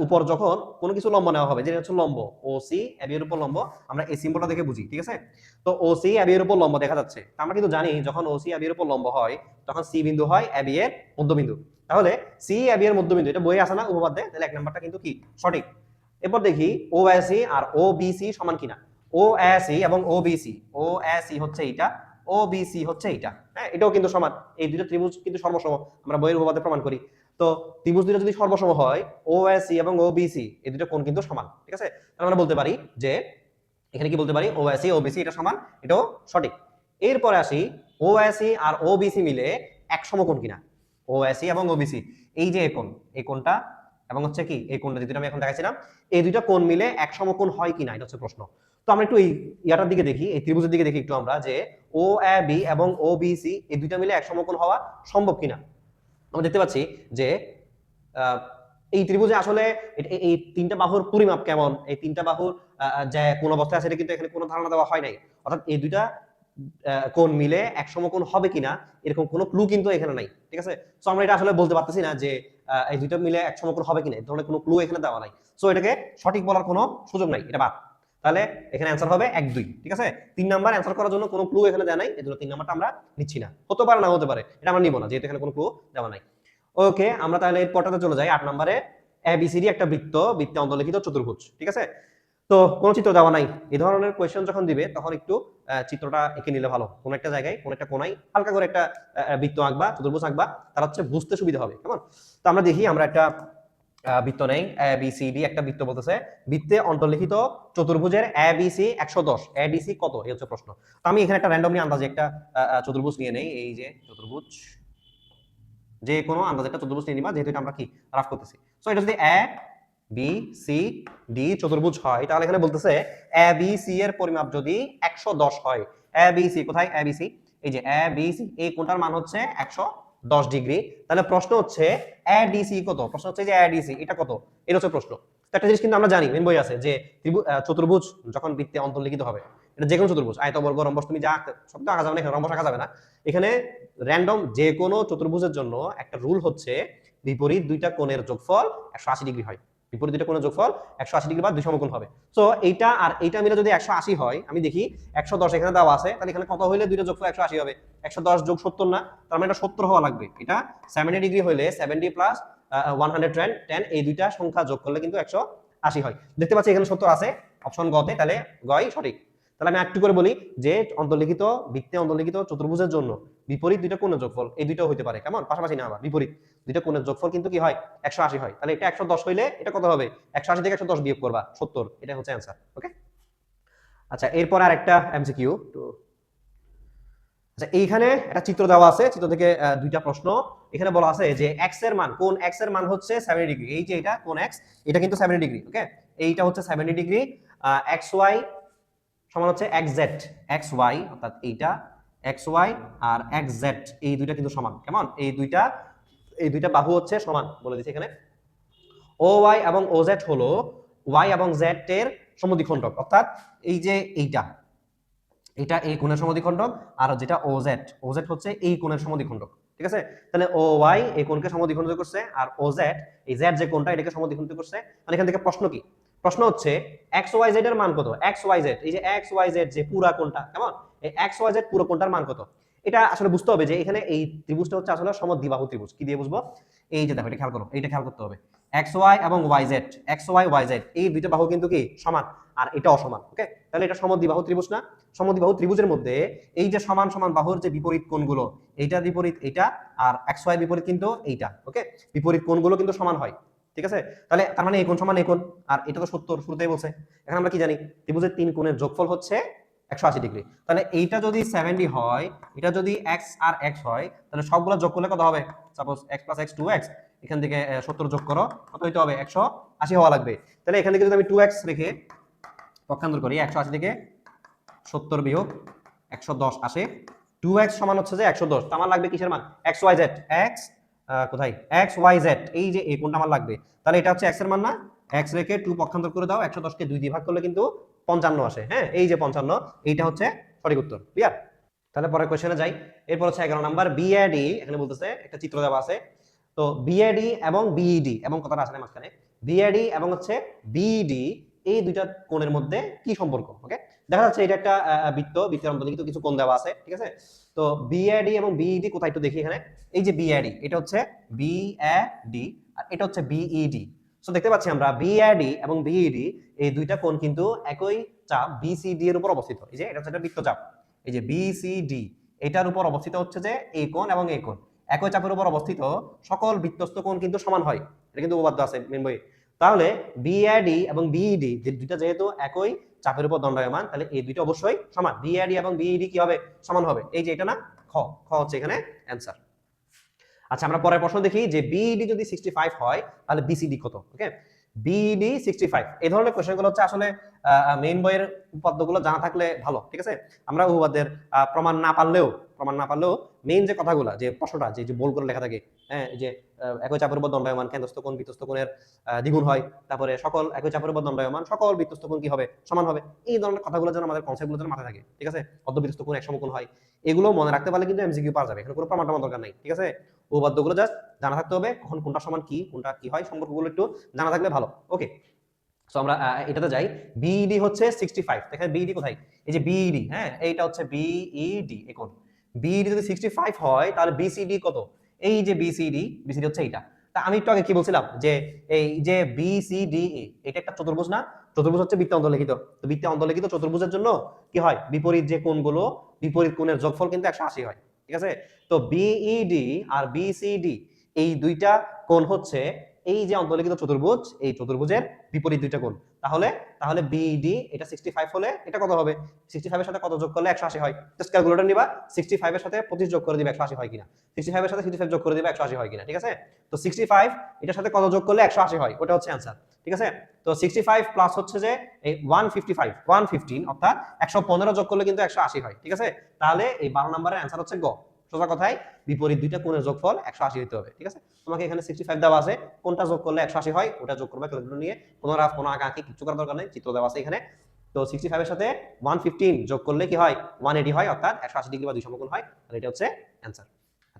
A: উপর যখন কোনো কিছু লম্ব নেওয়া হবে, যেটা হচ্ছে লম্ব ও সি এবি এর উপর লম্ব, আমরা এই সিম্বলটা দেখে বুঝি, ঠিক আছে। তো ও সি এবি এর উপর লম্ব দেখা যাচ্ছে, আমরা কিন্তু জানি যখন ও সি এবি এর উপর লম্ব হয়, তখন সি বিন্দু হয় এবি এর মধ্যবিন্দু। তাহলে সি এবি এর মধ্যবিন্দু, এটা বইয়ে আছে না উপপাদ্যে, তাহলে এক নাম্বারটা কিন্তু কি সঠিক। এরপর দেখি ওএসি আর ওবিসি সমান কিনা। ওএসি এবং ওবিসি হচ্ছে এইটা, ওবিসি হচ্ছে এইটা, হ্যাঁ, এটাও কিন্তু সমান। এই দুটো ত্রিভুজ কিন্তু সর্বসম, আমরা বইয়ের উপপাদ্যে প্রমাণ করি। তো ত্রিভুজ দুটো যদি সর্বসম হয়, ওএসি এবং ওবিসি এই দুটো কোণ কিন্তু সমান, ঠিক আছে। তাহলে আমরা বলতে পারি যে এখানে কি বলতে পারি, ওএসি ওবিসি এটা সমান, এটাও সঠিক। এরপরে আসি ওএসি আর ওবিসি মিলে এক সমকোণ কিনা। ওএসি এবং ওবিসি, এই যে এই কোণটা এবং হচ্ছে কি এই কোণটা যেটা আমি এখন দেখাইছিলাম, এই দুইটা কোণ মিলে এক সমকোণ হয় কিনা এটা হচ্ছে প্রশ্ন। তো আমরা একটু এই ইয়াটার দিকে দেখি, এই ত্রিভুজের দিকে দেখি একটু আমরা যে ও এ বি এবং ও বি সি এই দুইটা মিলে এক সমকোণ হওয়া সম্ভব কিনা। আমরা দেখতে পাচ্ছি যে এই ত্রিভুজে আসলে এই তিনটা বাহুর পরিমাপ কেমন, এই তিনটা বাহুর যে কোন অবস্থায় আছে এটা কিন্তু এখানে কোনো ধারণা দেওয়া হয় নাই। অর্থাৎ এই দুইটা কোণ মিলে এক সমকোণ হবে কিনা এরকম কোনো ক্লু কিন্তু এখানে নাই, ঠিক আছে। সো আমরা এটা আসলে বলতে পারতেছি না যে এই দুইটা মিলে এক সমকোণ হবে কিনা, এই ধরনের কোনো ক্লু এখানে দেওয়া নাই। সো এটাকে সঠিক বলার কোনো সুযোগ নাই, এটা বাদ। তাহলে এখানে অ্যান্সার হবে 1 2, ঠিক আছে। 3 নাম্বার অ্যান্সার করার জন্য কোনো ক্লু এখানে দেওয়া নাই, এজন্য 3 নাম্বারটা আমরা নিচ্ছি না। হতে পারে না হতে পারে, এটা আমরা নিব না যেহেতু এখানে কোনো ক্লু দেওয়া নাই। ওকে, আমরা তাহলে এর পরটাতে চলে যাই। 8 নম্বরে এবিসিডি একটা বৃত্তে অন্তর্লিখিত চতুর্ভুজ, ঠিক আছে। তো কোনো চিত্র দেওয়া নাই, এই ধরনের কোয়েশ্চেন যখন দিবে তখন একটু চিত্রটা এঁকে নিলে ভালো। কোন একটা জায়গায় কোন একটা কোণায় হালকা করে একটা বৃত্ত আঁকবা, চতুর্ভুজ আঁকবা, তার হচ্ছে বুঝতে সুবিধা হবে, কেমন। তো আমরা দেখি, আমরা একটা বৃত্ত নেই, এবিসিডি একটা বৃত্ত বলতেছে, বৃত্তে অন্তর্লিখিত চতুর্ভুজের এবিসি 110, এডিসি কত, এই হচ্ছে প্রশ্ন। তো আমি এখানে একটা র্যান্ডমলি আন্দাজে একটা চতুর্ভুজ নিয়ে নেই, এই যে চতুর্ভুজ, যে কোনো আন্দাজে একটা চতুর্ভুজ নিয়ে নিবা, যেহেতু এটা আমরা কি রাফ করতেছি। সো এটা যদি এ বি সি ডি চতুর্ভুজ হয়, তাহলে এখানে বলতেছে এ বি সি এর পরিমাপ যদি 110 হয়, এ বি সি কোথায়, এ বি সি এই যে এ বি সি, এই কোণটার মান হচ্ছে 110 ডিগ্রি। তাহলে প্রশ্ন হচ্ছে এ ডি সি কত, প্রশ্ন হচ্ছে যে এ ডি সি এটা কত, এটা হচ্ছে প্রশ্ন। তো একটা জিনিস কিন্তু আমরা জানি, মেন বই আছে যে চতুর্ভুজ যখন বৃত্তে অন্তর্লিখিত হবে, এটা যে কোনো চতুর্ভুজ, আয়তবর্গ, রম্বস, তুমি যা সব তো আঁকা যাবে না, এখানে রম্বস আঁকা যাবে না। এখানে র্যান্ডম যে কোনো চতুর্ভুজের জন্য একটা রুল হচ্ছে বিপরীত দুইটা কোণের যোগফল 180 ডিগ্রি হয়, বিপরীত দুইটা কোণের যোগফল 180 ডিগ্রি বা দুই সমকোণ হবে। সো এইটা আর এইটা মিলে যদি 180 হয়, আমি দেখি 110 এখানে দেওয়া আছে, তাহলে এখানে কত হইলে দুইটা যোগফল 180 হবে, 110 যোগ 70 না, তার মানে এটা 70 হওয়া লাগবে। এটা 70 ডিগ্রি হইলে 70 প্লাস 110 এই দুইটা সংখ্যা যোগ করলে কিন্তু 180 হয়। দেখতে পাচ্ছি এখানে 70 আছে অপশন গ তে, তাহলে গই সঠিক। তাহলে আমি একটু করে বলি যে অন্তর্লিখিত বৃত্তে অন্তর্লিখিত চতুর্ভুজের জন্য বিপরীত দুইটা কোণের যোগফল এই দুইটাও হতে পারে, কেমন, পাশাপাশি না আবার বিপরীত দুইটা কোণের যোগফল কিন্তু কি হয় 180 হয়। তাহলে এটা 110 হইলে এটা কত হবে, 180 থেকে 110 বিয়োগ করবা 70, এটা হচ্ছে অ্যানসার। ওকে, আচ্ছা এরপর আর একটা এমসিকিউ। তো আচ্ছা এইখানে একটা চিত্র দেওয়া আছে, চিত্র থেকে দুইটা প্রশ্ন। এখানে বলা আছে যে x এর মান, কোণ x এর মান হচ্ছে 70 ডিগ্রি, এই যে এটা কোণ x, এটা কিন্তু 70 ডিগ্রি, ওকে, এইটা হচ্ছে 70 ডিগ্রি, xy সমান হচ্ছে xz, xy অর্থাৎ এইটা xy আর xz এই দুইটা কিন্তু সমান, কেমন, এই দুইটা বাহু হচ্ছে সমান বলে দিচ্ছি এখানে। OY এবং OZ হলো y এবং z এর সমদ্বিখণ্ডক, অর্থাৎ এই যে এটা এই কোণের সমদ্বিখণ্ডক, আর যেটা OZ হচ্ছে এই কোণের সমদ্বিখণ্ডক, ঠিক আছে। তাহলে OY এই কোণকে সমদ্বিখণ্ডিত করছে, আর OZ এই z যে কোণটা এটাকে সমদ্বিখণ্ডিত করছে। মানে এখান থেকে প্রশ্ন কি, প্রশ্ন হচ্ছে XYZ এর মান কত, XYZ এই যে XYZ যে পুরা কোণটা, কেমন, এই XYZ পুরো কোণটার মান কত। এটা আসলে বুঝতে হবে যে এখানে এই ত্রিভুজটা হচ্ছে আসলে সমদ্বিবাহু ত্রিভুজ। কি দিয়ে বুঝবো, এই যে দেখো এটা খেয়াল করো, এইটা খেয়াল করতে হবে, XY এবং YZ এই দুইটা বাহু কিন্তু কি সমান, আর এটা অসমান, ওকে। তাহলে এটা সমদ্বিবাহু ত্রিভুজ না, সমদ্বিবাহু ত্রিভুজের মধ্যে এই যে সমান সমান বাহুর যে বিপরীত কোণগুলো, এইটা বিপরীত এইটা, আর XY বিপরীত কিন্তু এইটা, ওকে, বিপরীত কোণগুলো কিন্তু সমান হয়, ঠিক আছে। তাহলে তার মানে এই কোণ সমান এই কোণ, আর এটা তো 70 শুরুতেই বলছে। এখন আমরা কি জানি, ত্রিভুজের তিন কোণের যোগফল হচ্ছে 180 ডিগ্রি। তাহলে এইটা যদি 70 হয়, এটা যদি x আর x হয়, তাহলে সবগুলো যোগ করলে কত হবে, সাপোজ x + x 2x, এখান থেকে 70 যোগ করো, কত হইতে হবে, 180 হওয়া লাগবে। তাহলে এখান থেকে যদি আমি 2x রেখে পক্ষান্তর করি, 180 থেকে 70 বিয়োগ 110 আসে, 2x সমান হচ্ছে যে 110, তো আমার লাগবে কিসের মান, xyz, x কোথায়, xyz এই যে এই কোণটা আমার লাগবে। তাহলে এটা হচ্ছে x এর মান না, x রেখে 2 পক্ষান্তর করে দাও, 110 কে 2 দিয়ে ভাগ করলে কিন্তু 55 আসে, হ্যাঁ, এই যে 55, এইটা হচ্ছে সঠিক উত্তর, ক্লিয়ার। তাহলে পরের কোশ্চেনে যাই। এরপর হচ্ছে 11 নাম্বার বিএডি, এখানে বলতেছে একটা চিত্র দেওয়া আছে। তো বিএডি এবং বিইডি এবং কথাটা আছে না মাঝখানে, বিএডি এবং হচ্ছে বিইডি এই দুইটা কোণের মধ্যে কি সম্পর্ক, ওকে। দেখা যাচ্ছে এটা একটা বৃত্তের অন্তর্লিখিত কিছু কোণ দেওয়া আছে, ঠিক আছে। তো বিএডি এবং বিইডি কোথায় একটু দেখি, এখানে এই যে বিএডি, এটা হচ্ছে বিএডি আর এটা হচ্ছে বিইডি। সো দেখতে পাচ্ছি আমরা বিএডি এবং বিইডি এই দুইটা কোণ কিন্তু একই চাপ বিসিডি এর উপর অবস্থিত। এই যে এটা হচ্ছে একটা বৃত্তচাপ, এই যে বিসিডি এটার উপর অবস্থিত হচ্ছে যে এই কোণ এবং এই কোণ একই চাপের উপর অবস্থিত, সকল বৃত্তস্থ কোণ কিন্তু সমান হয়, এটা কিন্তু উপপাদ্য আছে মেন বই। তাহলে বিএডি এবং বিইডি যে দুইটা যেহেতু একই চাপের উপর দণ্ডায়মান, তাহলে এই দুইটা অবশ্যই সমান, বিএডি এবং বিইডি কি হবে, সমান হবে। এই যে এটা না, খ খ হচ্ছে এখানে অ্যানসার। আচ্ছা আমরা পরের প্রশ্ন দেখি যে বিইডি যদি 65 হয় তাহলে বিসিডি কত। ওকে, বিইডি 65 এই ধরনের কোশ্চেনগুলো হচ্ছে আসলে মেইন বইয়ের উপপাদ্যগুলো জানা থাকলে ভালো, ঠিক আছে। আমরা উপপাদ্যের প্রমাণ না পারলেও মেইন যে কথাগুলো, যে প্রশ্নটা যে বোল্ড করে লেখা থাকে, হ্যাঁ, যে একই চাপের উপর দণ্ডায়মান কেন্দ্রস্থ কোণ বৃত্তস্থ কোণের দ্বিগুণ হয়, তারপরে সকল একই চাপের উপর দণ্ডায়মান সকল বৃত্তস্থ কোণ কি হবে, সমান হবে। এই ধরনের কথাগুলো যেন আমাদের কনসেপ্টগুলো যেন মাথায় থাকে, ঠিক আছে। অর্ধবৃত্তস্থ কোণ এক সমকোণ হয়, এগুলো মনে রাখতে পারলে কিন্তু এমসিকিউ পাওয়া যাবে, এখানে কোনো প্রমাণ টমাণ দরকার নাই, ঠিক আছে। উপপাদ্যগুলো জাস্ট জানা থাকতে হবে, কখন কোনটা সমান কি, কোনটা কি হয়, সম্পর্কগুলো একটু জানা থাকলে ভালো। ওকে, সো আমরা এটাতে যাই। বিইডি হচ্ছে 65, দেখেন বিইডি কোথায়, এই যে বিইডি, হ্যাঁ, এইটা হচ্ছে বিইডি এখন। বিইডি যদি 65 হয় তাহলে বিসিডি কত, এই যে বিসিডি হচ্ছে এইটা। তা আমি একটু আগে কি বলছিলাম যে এই যে বিসিডি এটা একটা চতুর্ভুজ না, চতুর্ভুজ হচ্ছে বৃত্তে অন্তর্লিখিত, তো বৃত্তে অন্তর্লিখিত চতুর্ভুজের জন্য কি হয়, বিপরীত যে কোণগুলো, বিপরীত কোণের যোগফল কিন্তু 180 হয়, ঠিক আছে। তো বিইডি আর বিসিডি এই দুইটা কোণ হচ্ছে এই যে অন্তর্লিখিত চতুর্ভুজ, এই চতুর্ভুজের বিপরীত দুইটা কোণ। তাহলে বিডি এটা 65 হলে এটা কত হবে, 65 এর সাথে কত যোগ করলে 180 হয়, জাস্ট ক্যালকুলেটর নিবা, 65 এর সাথে 25 যোগ করে দিবে 180 হয় কিনা, 65 এর সাথে 65 যোগ করে দিবে 180 হয় কিনা, ঠিক আছে। তো 65 এটার সাথে কত যোগ করলে 180 হয়, ওটা হচ্ছে आंसर, ঠিক আছে। তো 65 প্লাস হচ্ছে যে এই 115 অর্থাৎ 115 যোগ করলে কিন্তু 180 হয়, ঠিক আছে। তাহলে এই 12 নম্বরের आंसर হচ্ছে গ। সোজা কথায় বিপরীত দুইটা কোণের যোগফল 180 হতে হবে, ঠিক আছে। তোমাকে এখানে 65 দেওয়া আছে, কোনটা যোগ করলে 180 হয় ওটা যোগ করবে ক্যালকুলেটর নিয়ে, কোনো রাফ কোনো আঁকাআঁকি কিছু করার দরকার নেই, চিত্র দেওয়া আছে এখানে। তো 65 এর সাথে 115 যোগ করলে কি হয়, 180 হয়, অর্থাৎ 180 ডিগ্রি বা দুই সমকোণ হয়, আর এটা হচ্ছে आंसर।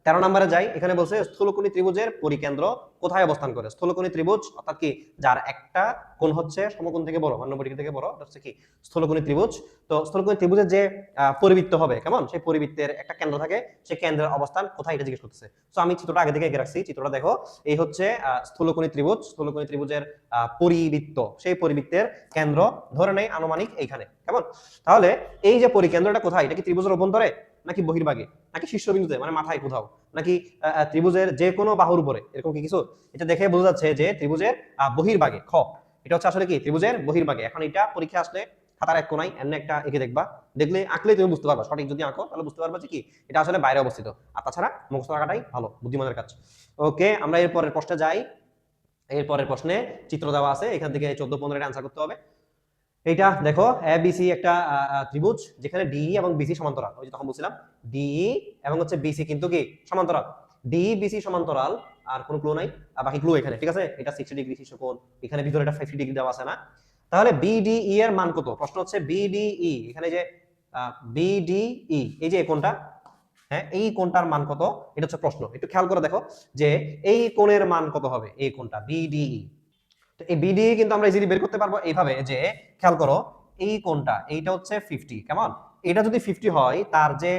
A: 13 নম্বরে যাই, এখানে বলছে স্থূলকোণী ত্রিভুজের পরিকেন্দ্র কোথায় অবস্থান করে। স্থূলকোণী ত্রিভুজ অর্থাৎ কি, যার একটা কোণ হচ্ছে সমকোণ থেকে বড়, মান্যপরিধি থেকে বড়, এটা হচ্ছে কি স্থূলকোণী ত্রিভুজ। তো স্থূলকোণী ত্রিভুজের যে পরিবৃত্ত হবে কেমন, সেই পরিবৃত্তের একটা কেন্দ্র থাকে, সেই কেন্দ্রের অবস্থান কোথায় এটা জিজ্ঞেস করতেছে। তো আমি চিত্রটা আগে থেকে এঁকে রাখছি, চিত্রটা দেখো, এই হচ্ছে স্থূলকোণী ত্রিভুজ, স্থূলকোণী ত্রিভুজের পরিবৃত্ত, সেই পরিবৃত্তের কেন্দ্র ধরে নেই আনুমানিক এইখানে, কেমন। তাহলে এই যে পরিকেন্দ্রটা কোথায়, এটা কি ত্রিভুজের অভ্যন্তরে নাকি বহির্ভাগে নাকি শীর্ষবিন্দুতে মানে মাথায় কোথাও, নাকি ত্রিভুজের যে কোনো বাহুর উপরে, এরকম কি কিছু। এটা দেখে বোঝা যাচ্ছে যে ত্রিভুজের বহির্ভাগে, খ, এটা হচ্ছে আসলে কি ত্রিভুজের বহির্ভাগে। এখন এটা পরীক্ষা আসলে খাতার এক কোনায় এমন একটা এঁকে দেখবা, দেখলে আঁকলেই তুমি বুঝতে পারবা, সঠিক যদি আঁকো তাহলে বুঝতে পারবা যে কি এটা আসলে বাইরে অবস্থিত, আর তাছাড়া মুখস্থ রাখাটাই ভালো, বুদ্ধিমানের কাজ। ওকে, আমরা এরপরের প্রশ্নে যাই। এরপরের প্রশ্নে চিত্র দেওয়া আছে, এখান থেকে 14-15 এর আনসার করতে হবে। এইটা দেখো, এ বিসি একটা ত্রিভুজ যেখানে ডিই এবং বিসি সমান্তরাল, ওই যে তখন বলছিলাম ডিই এবং হচ্ছে বিসি কিন্তু কি সমান্তরাল, ডিই বিসি সমান্তরাল, আর কোনো ক্লু নাই, বাকি ক্লু এখানে, ঠিক আছে। এটা 60 ডিগ্রি শীর্ষ কোণ, এখানে ভিতরে এটা 50 ডিগ্রি দেওয়া আছে না। তাহলে বিডিই এর মান কত, প্রশ্ন হচ্ছে বিডিই, এখানে যে বিডিই এই যে কোণটা, হ্যাঁ, এই কোণটার মান কত, এটা হচ্ছে প্রশ্ন। একটু খেয়াল করে দেখো যে এই কোণের মান কত হবে, এই কোণটা বিডিই। তো এই বিডি কিন্তু আমরা ইজিলি বের করতে পারবো এইভাবে যে, খেয়াল করো, এই কোণটা এইটা হচ্ছে 50, কেমন। এটা যদি 50 হয়, তার যে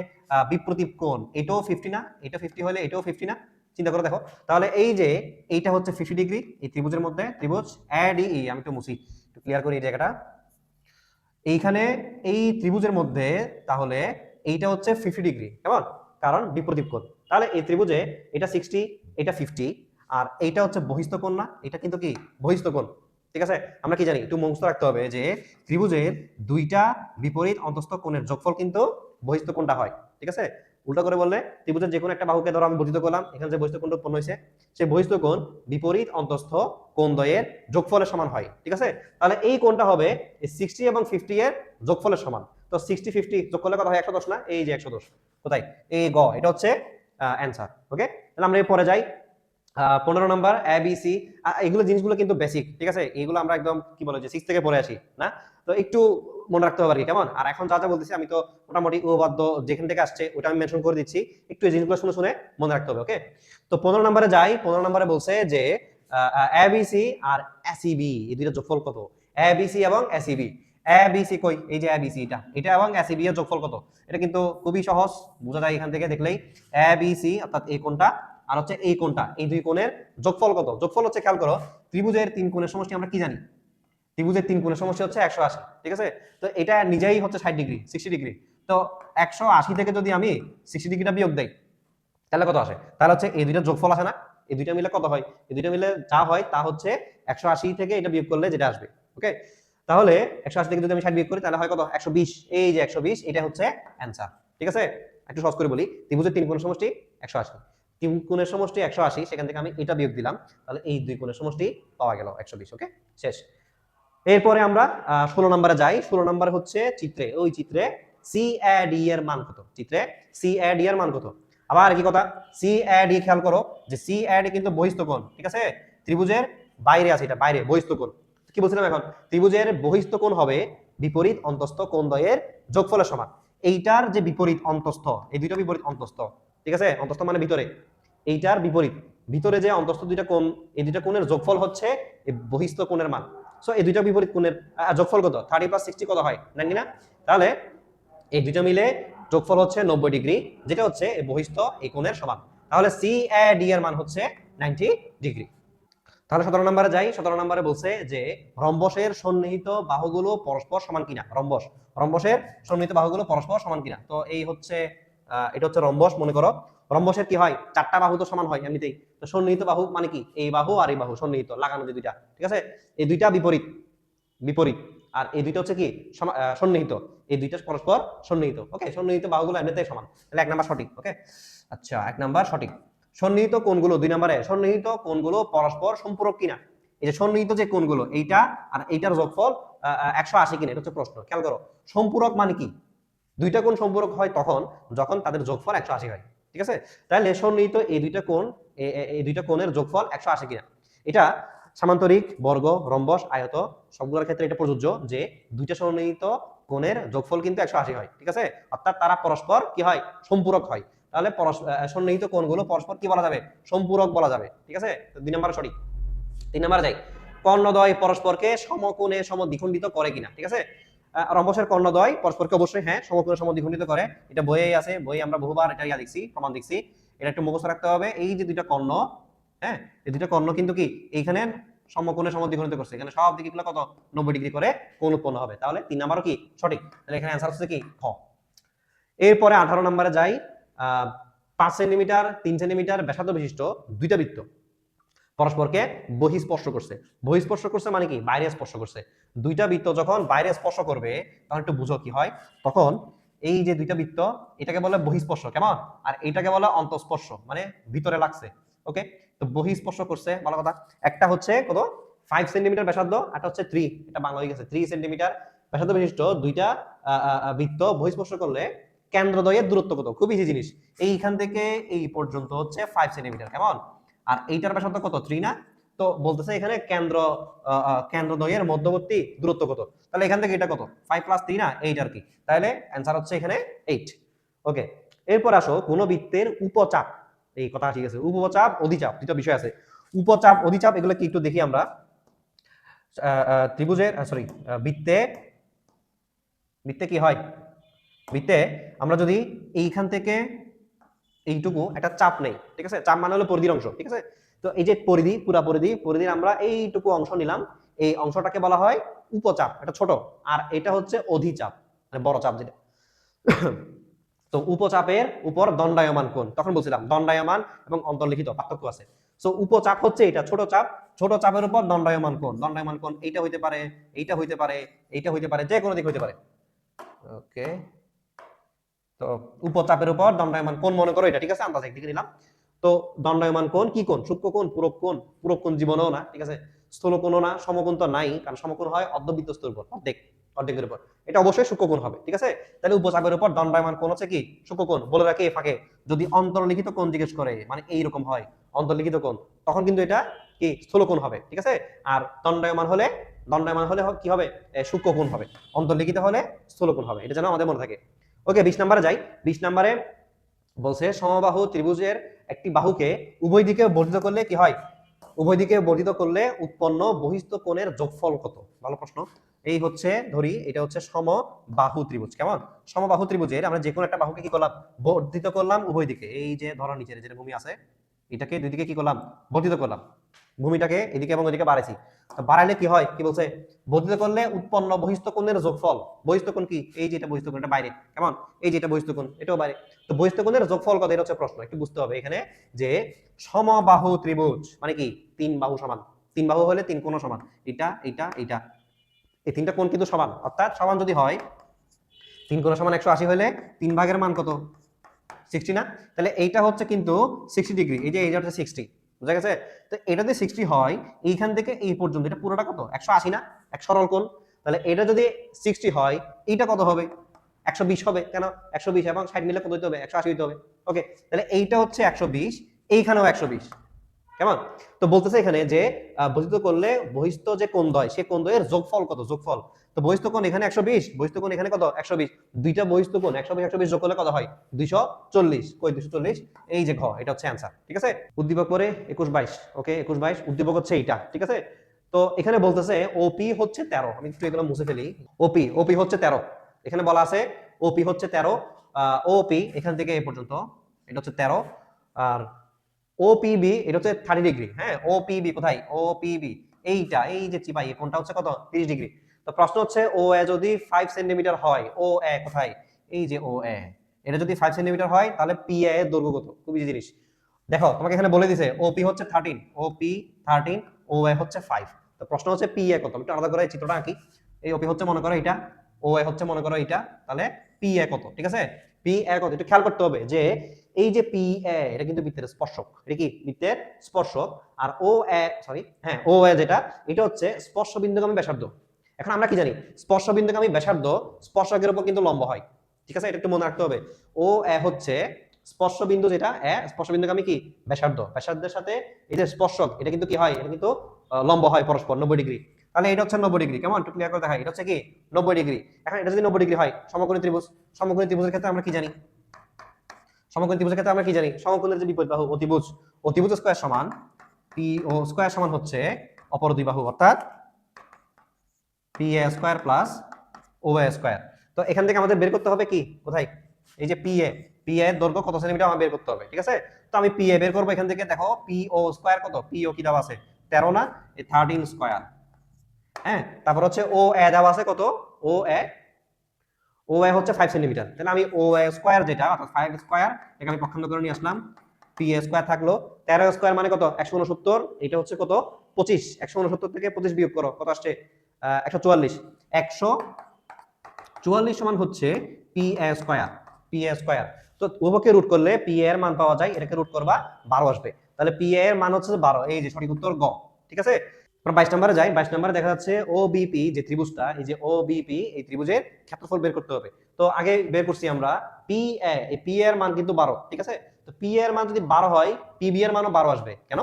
A: বিপরীত কোণ এটাও 50 না, এটা 50 হলে এটাও 50 না, চিন্তা করে দেখো। তাহলে এই যে এইটা হচ্ছে 50 ডিগ্রি, এই ত্রিভুজের মধ্যে, ত্রিভুজ এডিই, আমি একটু মুছি, একটু ক্লিয়ার করি এই জায়গাটা। এইখানে এই ত্রিভুজের মধ্যে তাহলে এইটা হচ্ছে 50 ডিগ্রি, কেমন, কারণ বিপরীত কোণ। তাহলে এই ত্রিভুজে এটা 60, এটা 50, আর এইটা হচ্ছে বহিস্থ কোণ না, এটা কিন্তু কি বহিস্থ কোণ, ঠিক আছে। আমরা কি জানি, একটু মুখস্থ রাখতে হবে যে ত্রিভুজের দুইটা বিপরীত অন্তস্থ কোণের যোগফল কিন্তু বহিস্থ কোণটা হয়, ঠিক আছে। উল্টা করে বললে, ত্রিভুজের যে কোনো একটা বাহুকে ধরো আমি বর্ধিত করলাম, এখানে যে বহিস্থ কোণটা উৎপন্ন হয়েছে, সেই বহিস্থ কোণ বিপরীত অন্তস্থ কোণদ্বয়ের যোগফলের সমান হয়, ঠিক আছে। তাহলে এই কোণটা হবে 60 এবং 50 এর যোগফলের সমান। তো 60-50 যোগ করলে কত হয়, 110 না, এই যে 110, কোথায়, এই গ, এটা হচ্ছে অ্যান্সার। ওকে, তাহলে আমরা পরে যাই। 15 নম্বর এবিসি, এগুলো জিনিসগুলো কিন্তু বেসিক, ঠিক আছে, এইগুলো আমরা একদম কি বলে যে 6 থেকে পড়ে আসি না, তো একটু মনে রাখতে হবে আর কি, কেমন। আর এখন যা যা বলতেছি আমি তো মোটামুটি উপপাদ্য যেখান থেকে আসছে ওটা আমি মেনশন করে দিচ্ছি, একটু এই জিনিসগুলো শুনে শুনে মনে রাখতে হবে। ওকে, তো 15 নম্বরে যাই। 15 নম্বরে বলছে যে এবিসি আর এসিবি এই দুইটা যোগফল কত, এবিসি এবং এসিবি। এবিসি কই, এই যে এবিসি, এটা এবং এসিবি এর যোগফল কত, এটা কিন্তু খুবই সহজ, বোঝা যায় এখান থেকে দেখলেই। এবিসি অর্থাৎ এই কোণটা আর হচ্ছে এই কোণটা, এই দুই কোণের যোগফল কত, যোগফল হচ্ছে, খেয়াল করো, ত্রিভুজের তিন কোণের সমষ্টি আমরা কি জানি, ত্রিভুজের তিন কোণের সমষ্টি হচ্ছে 180, ঠিক আছে। তো এটা নিজেই হচ্ছে 60 ডিগ্রি, 60 ডিগ্রি। তো 180 থেকে যদি আমি 60 ডিগ্রিটা বিয়োগ দেই তাহলে কত আসে, তাহলে হচ্ছে এই দুইটা যোগফল আসে না, এই দুইটা মিলে কত হয়, এই দুইটা মিলে যা হয় তা হচ্ছে 180 থেকে এটা বিয়োগ করলে যেটা আসবে। ওকে, তাহলে 180 থেকে যদি আমি 60 বিয়োগ করি তাহলে হয় কত, 120, এই যে 120, এটা হচ্ছে অ্যান্সার, ঠিক আছে। একটু সহজ করে বলি, ত্রিভুজের তিন কোণের সমষ্টি 180, তিন কোণের সমষ্টি 180, সেখান থেকে আমি এটা বিয়োগ দিলাম, তাহলে এই দুই কোণের সমষ্টি পাওয়া গেল 120। ওকে, শেষ। এরপরে আমরা 16 নম্বরে যাই। 16 নম্বরে হচ্ছে চিত্রে, ওই চিত্রে সি এ ডি এর মান কত, চিত্রে সি এ ডি এর মান কত। আবার কি কথা, সি এ ডি খেয়াল করো যে সি এ ডি কিন্তু বহিস্থ কোণ, ঠিক আছে, ত্রিভুজের বাইরে আছে, এটা বাইরে বহিস্থ কোণ। কি বলছিলাম এখন, ত্রিভুজের বহিস্থ কোণ হবে বিপরীত অন্তস্থ কোণদ্বয়ের যোগফলের সমান। এইটার যে বিপরীত অন্তস্থ, এই দুইটা বিপরীত অন্তস্থ, ঠিক আছে, অন্তস্থ মানে ভিতরে, এইটার বিপরীত ভিতরে যে অন্তস্থ দুইটা কোণ, এই দুইটা কোণের যোগফল হচ্ছে এই বহিস্থ কোণের মান। সো এই দুইটা বিপরীত কোণের যোগফল কত, 30 + 60 কত হয়, 90 না? তাহলে এই দুইটা মিলে যোগফল হচ্ছে 90 ডিগ্রি, যেটা হচ্ছে এই বহিস্থ এই কোণের সমান। তাহলে সি এ ডি এর মান হচ্ছে 90 ডিগ্রি। তাহলে 17 নম্বরে যাই। 17 নম্বরে বলছে যে রম্বসের সন্নিহিত বাহুগুলো পরস্পর সমান কিনা। রম্বসের সন্নিহিত বাহুগুলো পরস্পর সমান কিনা। তো এই হচ্ছে এটা হচ্ছে রম্বস, মনে করো রম্বসের কি হয়, চারটা বাহু তো সমান হয় এমনিতেই। তো সন্নিহিত বাহু মানে কি, এই বাহু আর এই বাহু সন্নিহিত, লাগানো যে দুইটা, ঠিক আছে, এই দুইটা বিপরীত বিপরীত, আর এই দুইটা হচ্ছে কি সন্নিহিত, এই দুইটা পরস্পর সন্নিহিত। ওকে, সন্নিহিত বাহুগুলো এমনিতেই সমান, তাহলে 1 নাম্বার সঠিক। ওকে, আচ্ছা 1 নাম্বার সঠিক। সন্নিহিত কোণগুলো 2 নম্বরে, সন্নিহিত কোণগুলো পরস্পর সম্পূরক কিনা। এই যে সন্নিহিত যে কোণগুলো, এইটা আর এইটার যোগফল 180 কিনা, এটা হচ্ছে প্রশ্ন। খেয়াল করো, সম্পূরক মানে কি, দুইটা কোণ সম্পূরক হয় তখন যখন তাদের যোগফল 180 হয়, ঠিক আছে। তাহলে সন্নিহিত এই দুইটা কোণ, এই দুইটা কোণের যোগফল 180 কিনা। এটা সামান্তরিক, বর্গ, রম্বস, আয়ত সবগুলোর ক্ষেত্রে এটা প্রযোজ্য যে দুইটা সন্নিহিত কোণের যোগফল কিন্তু 180 হয়, ঠিক আছে, অর্থাৎ তারা পরস্পর কি হয়, সম্পূরক হয়। তাহলে সন্নিহিত কোণগুলো পরস্পর কি বলা যাবে, সম্পূরক বলা যাবে, ঠিক আছে। 2 নম্বর সঠিক। 3 নম্বরে যাই, কর্ণদ্বয় পরস্পরকে সমকোণে সমদ্বিখণ্ডিত করে কিনা, ঠিক আছে। রম্বসের কর্ণদ্বয় পরস্পরকে অবশ্যই হ্যাঁ সমকোণে সমদ্বিখণ্ডিত করে, এটা বইয়ে আছে, বই আমরা বহুবার এটা দেখছি, প্রমাণ দেখছি। এটা একটু মুখস্থ রাখতে হবে। এই যে দুইটা কর্ণ, হ্যাঁ, এই দুইটা কর্ণ কিন্তু কি এইখানে সমকোণে সমদ্বিখণ্ডিত করছে, এখানে সব দিকগুলো কত 90 ডিগ্রি করে কোণ উৎপন্ন হবে। তাহলে 3 নাম্বারও কি সঠিক, তাহলে এখানে অ্যানসার হচ্ছে কি খ। এরপরে 18 নম্বরে যাই। 5 সেন্টিমিটার 3 সেন্টিমিটার ব্যাসার্ধ বিশিষ্ট দুইটা বৃত্ত পরস্পরকে বহিঃস্পর্শ করছে। বহিঃস্পর্শ করছে মানে কি, বাইরে স্পর্শ করছে। দুইটা বৃত্ত যখন বাইরে স্পর্শ করবে তখন একটু বুঝো কি হয়, তখন এই যে দুইটা বৃত্ত, এটাকে বলে বহিঃস্পর্শ, কেমন, আর এটাকে বলে অন্তঃস্পর্শ, মানে ভিতরে লাগছে। ওকে, তো বহিঃস্পর্শ করছে ভালো কথা। একটা হচ্ছে কত 5 সেন্টিমিটার ব্যাসার্ধ, একটা হচ্ছে 3, এটা বাংলা হয়ে গেছে, 3 সেন্টিমিটার ব্যাসার্ধ বিশিষ্ট দুইটা বৃত্ত বহিঃস্পর্শ করলে কেন্দ্রদ্বয়ের দূরত্ব কত, খুব ইজি জিনিস। এইখান থেকে এই পর্যন্ত হচ্ছে 5 সেন্টিমিটার, কেমন, আর এইটার ব্যাসার্ধ কত 3 না। তো বলতেছে এখানে কেন্দ্রদ্বয়ের মধ্যবর্তী দূরত্ব কত, তাহলে এখান থেকে এটা কত 5 + 3 না, 8 আর কি। তাহলে অ্যানসার হচ্ছে এখানে 8। ওকে, এরপর আসো কোন বৃত্তের উপচাপ, এই কথা ঠিক আছে, উপচাপ অধিচাপ দুটো বিষয় আছে। উপচাপ অধিচাপ এগুলো কি একটু দেখি আমরা। ত্রিভুজের সরি বৃত্তে বৃত্তে কি হয়, বৃত্তে আমরা যদি এইখান থেকে এইটুকু একটা চাপ নেই, ঠিক আছে, চাপ মানে হলো পরিধির অংশ, ঠিক আছে। তো এই যে পরিধি, পুরা পরিধির আমরা এইটুকু অংশ নিলাম, এই অংশটাকে বলা হয় উপচাপ, এটা ছোট, আর এটা হচ্ছে অধিচাপ মানে বড় চাপ যেটা। তো উপচাপের উপর দণ্ডায়মান কোণ, তখন বলছিলাম দণ্ডায়মান এবং অন্তর্লিখিত পার্থক্য আছে। সো উপচাপ হচ্ছে এটা ছোট চাপ, ছোট চাপের উপর দণ্ডায়মান কোণ, দণ্ডায়মান কোণ এইটা হইতে পারে, এইটা হইতে পারে, এইটা হইতে পারে, যে কোনো দিক হইতে পারে। ওকে, তো উপচাপের উপর দণ্ডায়মান কোণ মনে করো এটা, ঠিক আছে, আন্দাজে একদিকে নিলাম। তো দণ্ডায়মান কোণ কি কোণ, সূক্ষ্ম কোণ, পূরক কোণ জীবনেও না, ঠিক আছে, স্থূল কোণও না, সমকোণ তো নাই, কারণ সমকোণ হয় অর্ধবৃত্তস্থের উপর, অর্ধেকের উপর, এটা অবশ্যই সূক্ষ্ম কোণ হবে, ঠিক আছে। তাহলে উপচাপের উপর দণ্ডায়মান কোণ হচ্ছে কি সূক্ষ্ম কোণ। বলে রাখি এই ফাঁকে, যদি অন্তর্লিখিত কোণ জিজ্ঞেস করে, মানে এইরকম হয় অন্তর্লিখিত কোণ, তখন কিন্তু এটা কি স্থূল কোণ হবে, ঠিক আছে। আর দণ্ডায়মান হলে কি হবে, সূক্ষ্ম কোণ হবে, অন্তর্লিখিত হলে স্থূল কোণ হবে, এটা যেন আমাদের মনে থাকে। ওকে, 20 নম্বরে যাই। 20 নম্বরে বলছে সমবাহু ত্রিভুজের একটি বাহুকে উভয় দিকে বর্ধিত করলে কি হয়, উভয় দিকে বর্ধিত করলে উৎপন্ন বহিস্থ কোণের যোগফল কত। ভালো প্রশ্ন। এই হচ্ছে ধরি এটা হচ্ছে সমবাহু ত্রিভুজ, কেমন, সমবাহু ত্রিভুজের আমরা যে কোনো একটা বাহুকে কি করলাম, বর্ধিত করলাম উভয় দিকে। এই যে ধরো নিচের যে ভূমি আছে, এটাকে দুই দিকে কি করলাম, বর্ধিত করলাম, ভূমিটাকে এদিকে এবং ওদিকে বাড়াইছি। বাড়াইলে কি হয়, কি বলছে, বর্ধিত করলে উৎপন্ন বহিস্থ কোণের যোগফল। বহিস্থ কোণ কি, এই যে এটা বহিস্থ কোণ, এটা বাইরে, কেমন, এই যে এটা বহিস্থ কোণ, এটাও বাইরে। তো বহিস্থ কোণের যোগফল কত, এটা হচ্ছে প্রশ্ন। একটু বুঝতে হবে এখানে যে সমবাহু ত্রিভুজ মানে কি, 3 বাহু সমান, 3 বাহু হলে 3 কোণ সমান, এটা এটা এটা, এই 3টা কোণ কিন্তু সমান, অর্থাৎ সমান যদি হয় 3 কোণ সমান 180 হলে 3 ভাগের মান কত, 60 না, তাহলে এইটা হচ্ছে কিন্তু 60 ডিগ্রি, এই যে এইটা হচ্ছে 60, বুঝা গেছে? তো এটা যদি 60 হয় এইখান থেকে এই পর্যন্ত, এটা পুরোটা কত 180 না, এক সরল কোণ। তাহলে এটা যদি 60 হয় এইটা কত হবে 120 হবে, কেন 120 এবং 60 মিলে কত হতে হবে 180 হতে হবে। ওকে, তাহলে এইটা হচ্ছে 120, এইখানেও 120, কেমন? তো বলতেছে এখানে যে বহিস্থ করলে বহিস্থ যে কোণদ্বয় সে কোণদ্বয়ের যোগফল কত, যোগফল। তো বহিস্থ কোণ এখানে 120, বহিস্থ কোণ এখানে কত 120, দুইটা বহিস্থ কোণ 120 120 যোগ করলে কত হয় 240, কই 240, এই যে ঘ, এটা হচ্ছে অ্যানসার। ঠিক আছে, উদ্দীপক পরে 21 22, ওকে 21 22 উদ্দীপক হচ্ছে এইটা। ঠিক আছে, তো এখানে বলতেছে ওপি হচ্ছে 13, আমি একটু এগুলো মুছে ফেলি। ওপি হচ্ছে 13, এখানে বলা আছে ওপি হচ্ছে 13, ওপি এখান থেকে এই পর্যন্ত এটা হচ্ছে 13, আর ওপিবি এটা হচ্ছে 30 ডিগ্রি। হ্যাঁ, ওপিবি কোথায়, ওপিবি এইটা, এই যে চিপাই এই কোণটা হচ্ছে কত 30 ডিগ্রি। তো প্রশ্ন হচ্ছে ও এ যদি 5 সেন্টিমিটার হয়, ও এ কোথায়, এই যে ও এ, এটা যদি 5 সেন্টিমিটার হয় তাহলে পি এ এর দৈর্ঘ্য কত, খুব ইজি জিনিস। দেখো তোমাকে এখানে বলে দিছে ওপি হচ্ছে 13, ওপি 13, ও এ হচ্ছে 5। তো প্রশ্ন হচ্ছে পি এ কত, আমি একটু আলাদা করে চিত্রটা আঁকি। এই ওপি হচ্ছে মনে করো এটা, ও এ হচ্ছে মনে করো এটা, তাহলে পি এ কত। ঠিক আছে, পি এ কত একটু খেয়াল করতে হবে যে এই যে পি এ এটা কিন্তু বৃত্তের স্পর্শক, এটা কি বৃত্তের স্পর্শক। আর ও এ, সরি হ্যাঁ ও এ যেটা, এটা হচ্ছে স্পর্শ বিন্দুগামী ব্যাসার্ধ। এখন আমরা কি জানি স্পর্শ বিন্দুগামী ব্যাসার্ধ স্পর্শকের উপর কিন্তু লম্ব হয়। ঠিক আছে, এটা একটু মনে রাখতে হবে। ও এ হচ্ছে স্পর্শ বিন্দু, যেটা এ স্পর্শ বিন্দুগামী কি ব্যাসার্ধ, ব্যাসার্ধের সাথে এই যে স্পর্শক এটা কিন্তু কি হয়, এটা কিন্তু লম্ব হয় পরস্পর 90 ডিগ্রি। তাহলে এটা হচ্ছে 90 ডিগ্রি, কেমন একটু ক্লিয়ার করে দেখাই, এটা হচ্ছে কি 90 ডিগ্রি। এখন এটা যদি 90 ডিগ্রি হয় সমকোণী ত্রিভুজ, সমকোণী ত্রিভুজের ক্ষেত্রে আমরা কি জানি, সমকোণী ত্রিভুজের ক্ষেত্রে আমরা কি জানি, সমকোণের যে বিপরীত বাহু অতিভুজ, অতিভুজ স্কয়ার সমান পি ও স্কয়ার সমান হচ্ছে অপর দুই বাহু, অর্থাৎ P A square plus O A square. তো এখান থেকে আমাদের বের করতে হবে কি, কোথায়, এই যে পি এর দৈর্ঘ্য কত সেন্টিমিটার আমার বের করতে হবে। ঠিক আছে, তো আমি পি এ বের করবো এখান থেকে। দেখো পি ও স্কয়ার কত, পি ও কি দেওয়া আছে 13 না, এই 13 স্কয়ার। হ্যাঁ, তারপর হচ্ছে ও এ দেওয়া আছে কত, ও এ, ও এ হচ্ছে 5 সেন্টিমিটার। তাহলে আমি ও এ স্কয়ার যেটা অর্থাৎ 5 স্কয়ার, এখানে আমি পক্ষান্তর করে নিয়ে আসলাম। পি এ স্কয়ার থাকলো, 13 স্কয়ার মানে কত 169, এটা হচ্ছে কত 25, 169 থেকে 25 বিয়োগ করো কত আসছে 144, 144 সমান হচ্ছে P A square, P A square. তো উভয়কে রুট করলে পি এর মান পাওয়া যায়, এটাকে রুট করবা 12 আসবে। তাহলে পি এর মান হচ্ছে 12, এই যে সঠিক উত্তর গ। ঠিক আছে, আমরা 22 নম্বরে যাই। 22 নম্বরে দেখা যাচ্ছে ও বিপি যে ত্রিভুজটা, এই যে ও বিপি এই ত্রিভুজের ক্ষেত্রফল বের করতে হবে। তো আগে বের করছি আমরা পি এ, এই পি এর মান কিন্তু 12। ঠিক আছে, তো পি এর মান যদি 12 হয় পি বি এর মানও 12 আসবে। কেন,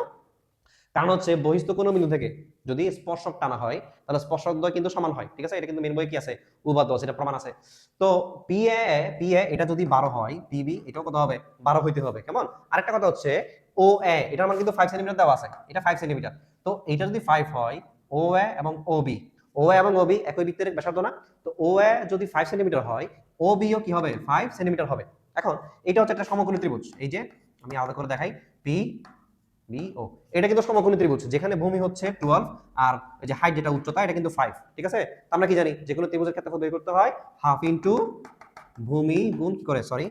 A: কারণ হচ্ছে বহিস্থ কোনো বিন্দু থেকে যদি স্পর্শক টানা হয় তাহলে স্পর্শক দ্বয় কিন্তু সমান হয়। ঠিক আছে, এটা কিন্তু মেন বই কি আছে উপপাদ্য আছে, এটা প্রমাণ আছে। তো পি এ এটা যদি 12 হয়, পিবি এটাও কত হবে 12 হইতে হবে। কেমন, আরেকটা কথা হচ্ছে ও এ এটার মান কিন্তু 5 সেন্টিমিটার দেওয়া আছে, এটা 5 সেন্টিমিটার। তো এটা যদি 5 হয়, ও এ এবং ও বি, ও এ এবং ও বি একই বৃত্তের ব্যাসার্ধ না, তো ও এ যদি 5 সেন্টিমিটার হয় ও বি ও কি হবে 5 সেন্টিমিটার হবে। এখন এটা হচ্ছে একটা সমকোণী ত্রিভুজ, এই যে আমি আলাদা করে দেখাই, পি বি ও, এটা কিন্তু সমকোণী ত্রিভুজ যেখানে ভূমি হচ্ছে 12 আর এই যে হাইট যেটা উচ্চতা এটা কিন্তু 5। ঠিক আছে, তো আমরা কি জানি যে কোনো ত্রিভুজের ক্ষেত্রফল বের করতে হয় হাফ ইনটু ভূমি গুণ কি করে, সরি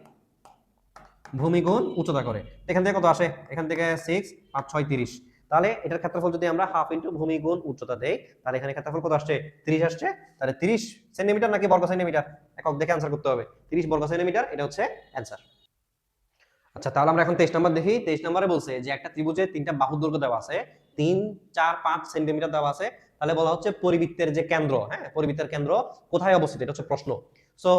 A: ভূমি গুণ উচ্চতা করে। এখান থেকে কত আসে, এখান থেকে 6 5 6 30, তাহলে এটার ক্ষেত্রফল যদি আমরা হাফ ইনটু ভূমি গুণ উচ্চতা দেই তাহলে এখানে ক্ষেত্রফল কত আসছে 30 আসছে। তাহলে 30 সেন্টিমিটার নাকি বর্গ সেন্টিমিটার, একক দেখে অ্যান্সার করতে হবে। 30 বর্গ সেন্টিমিটার, এটা হচ্ছে অ্যান্সার। আচ্ছা, তাহলে আমরা এখন 23 নম্বর দেখি। 23 নম্বরে বলছে যে একটা ত্রিভুজের তিনটা বাহুর দৈর্ঘ্য দেওয়া আছে 3 4 5 সেন্টিমিটার দেওয়া আছে। তাহলে বলা হচ্ছে পরিবৃত্তের যে কেন্দ্র, হ্যাঁ পরিবৃত্তের কেন্দ্র কোথায় অবস্থিত, এটা হচ্ছে প্রশ্ন। সো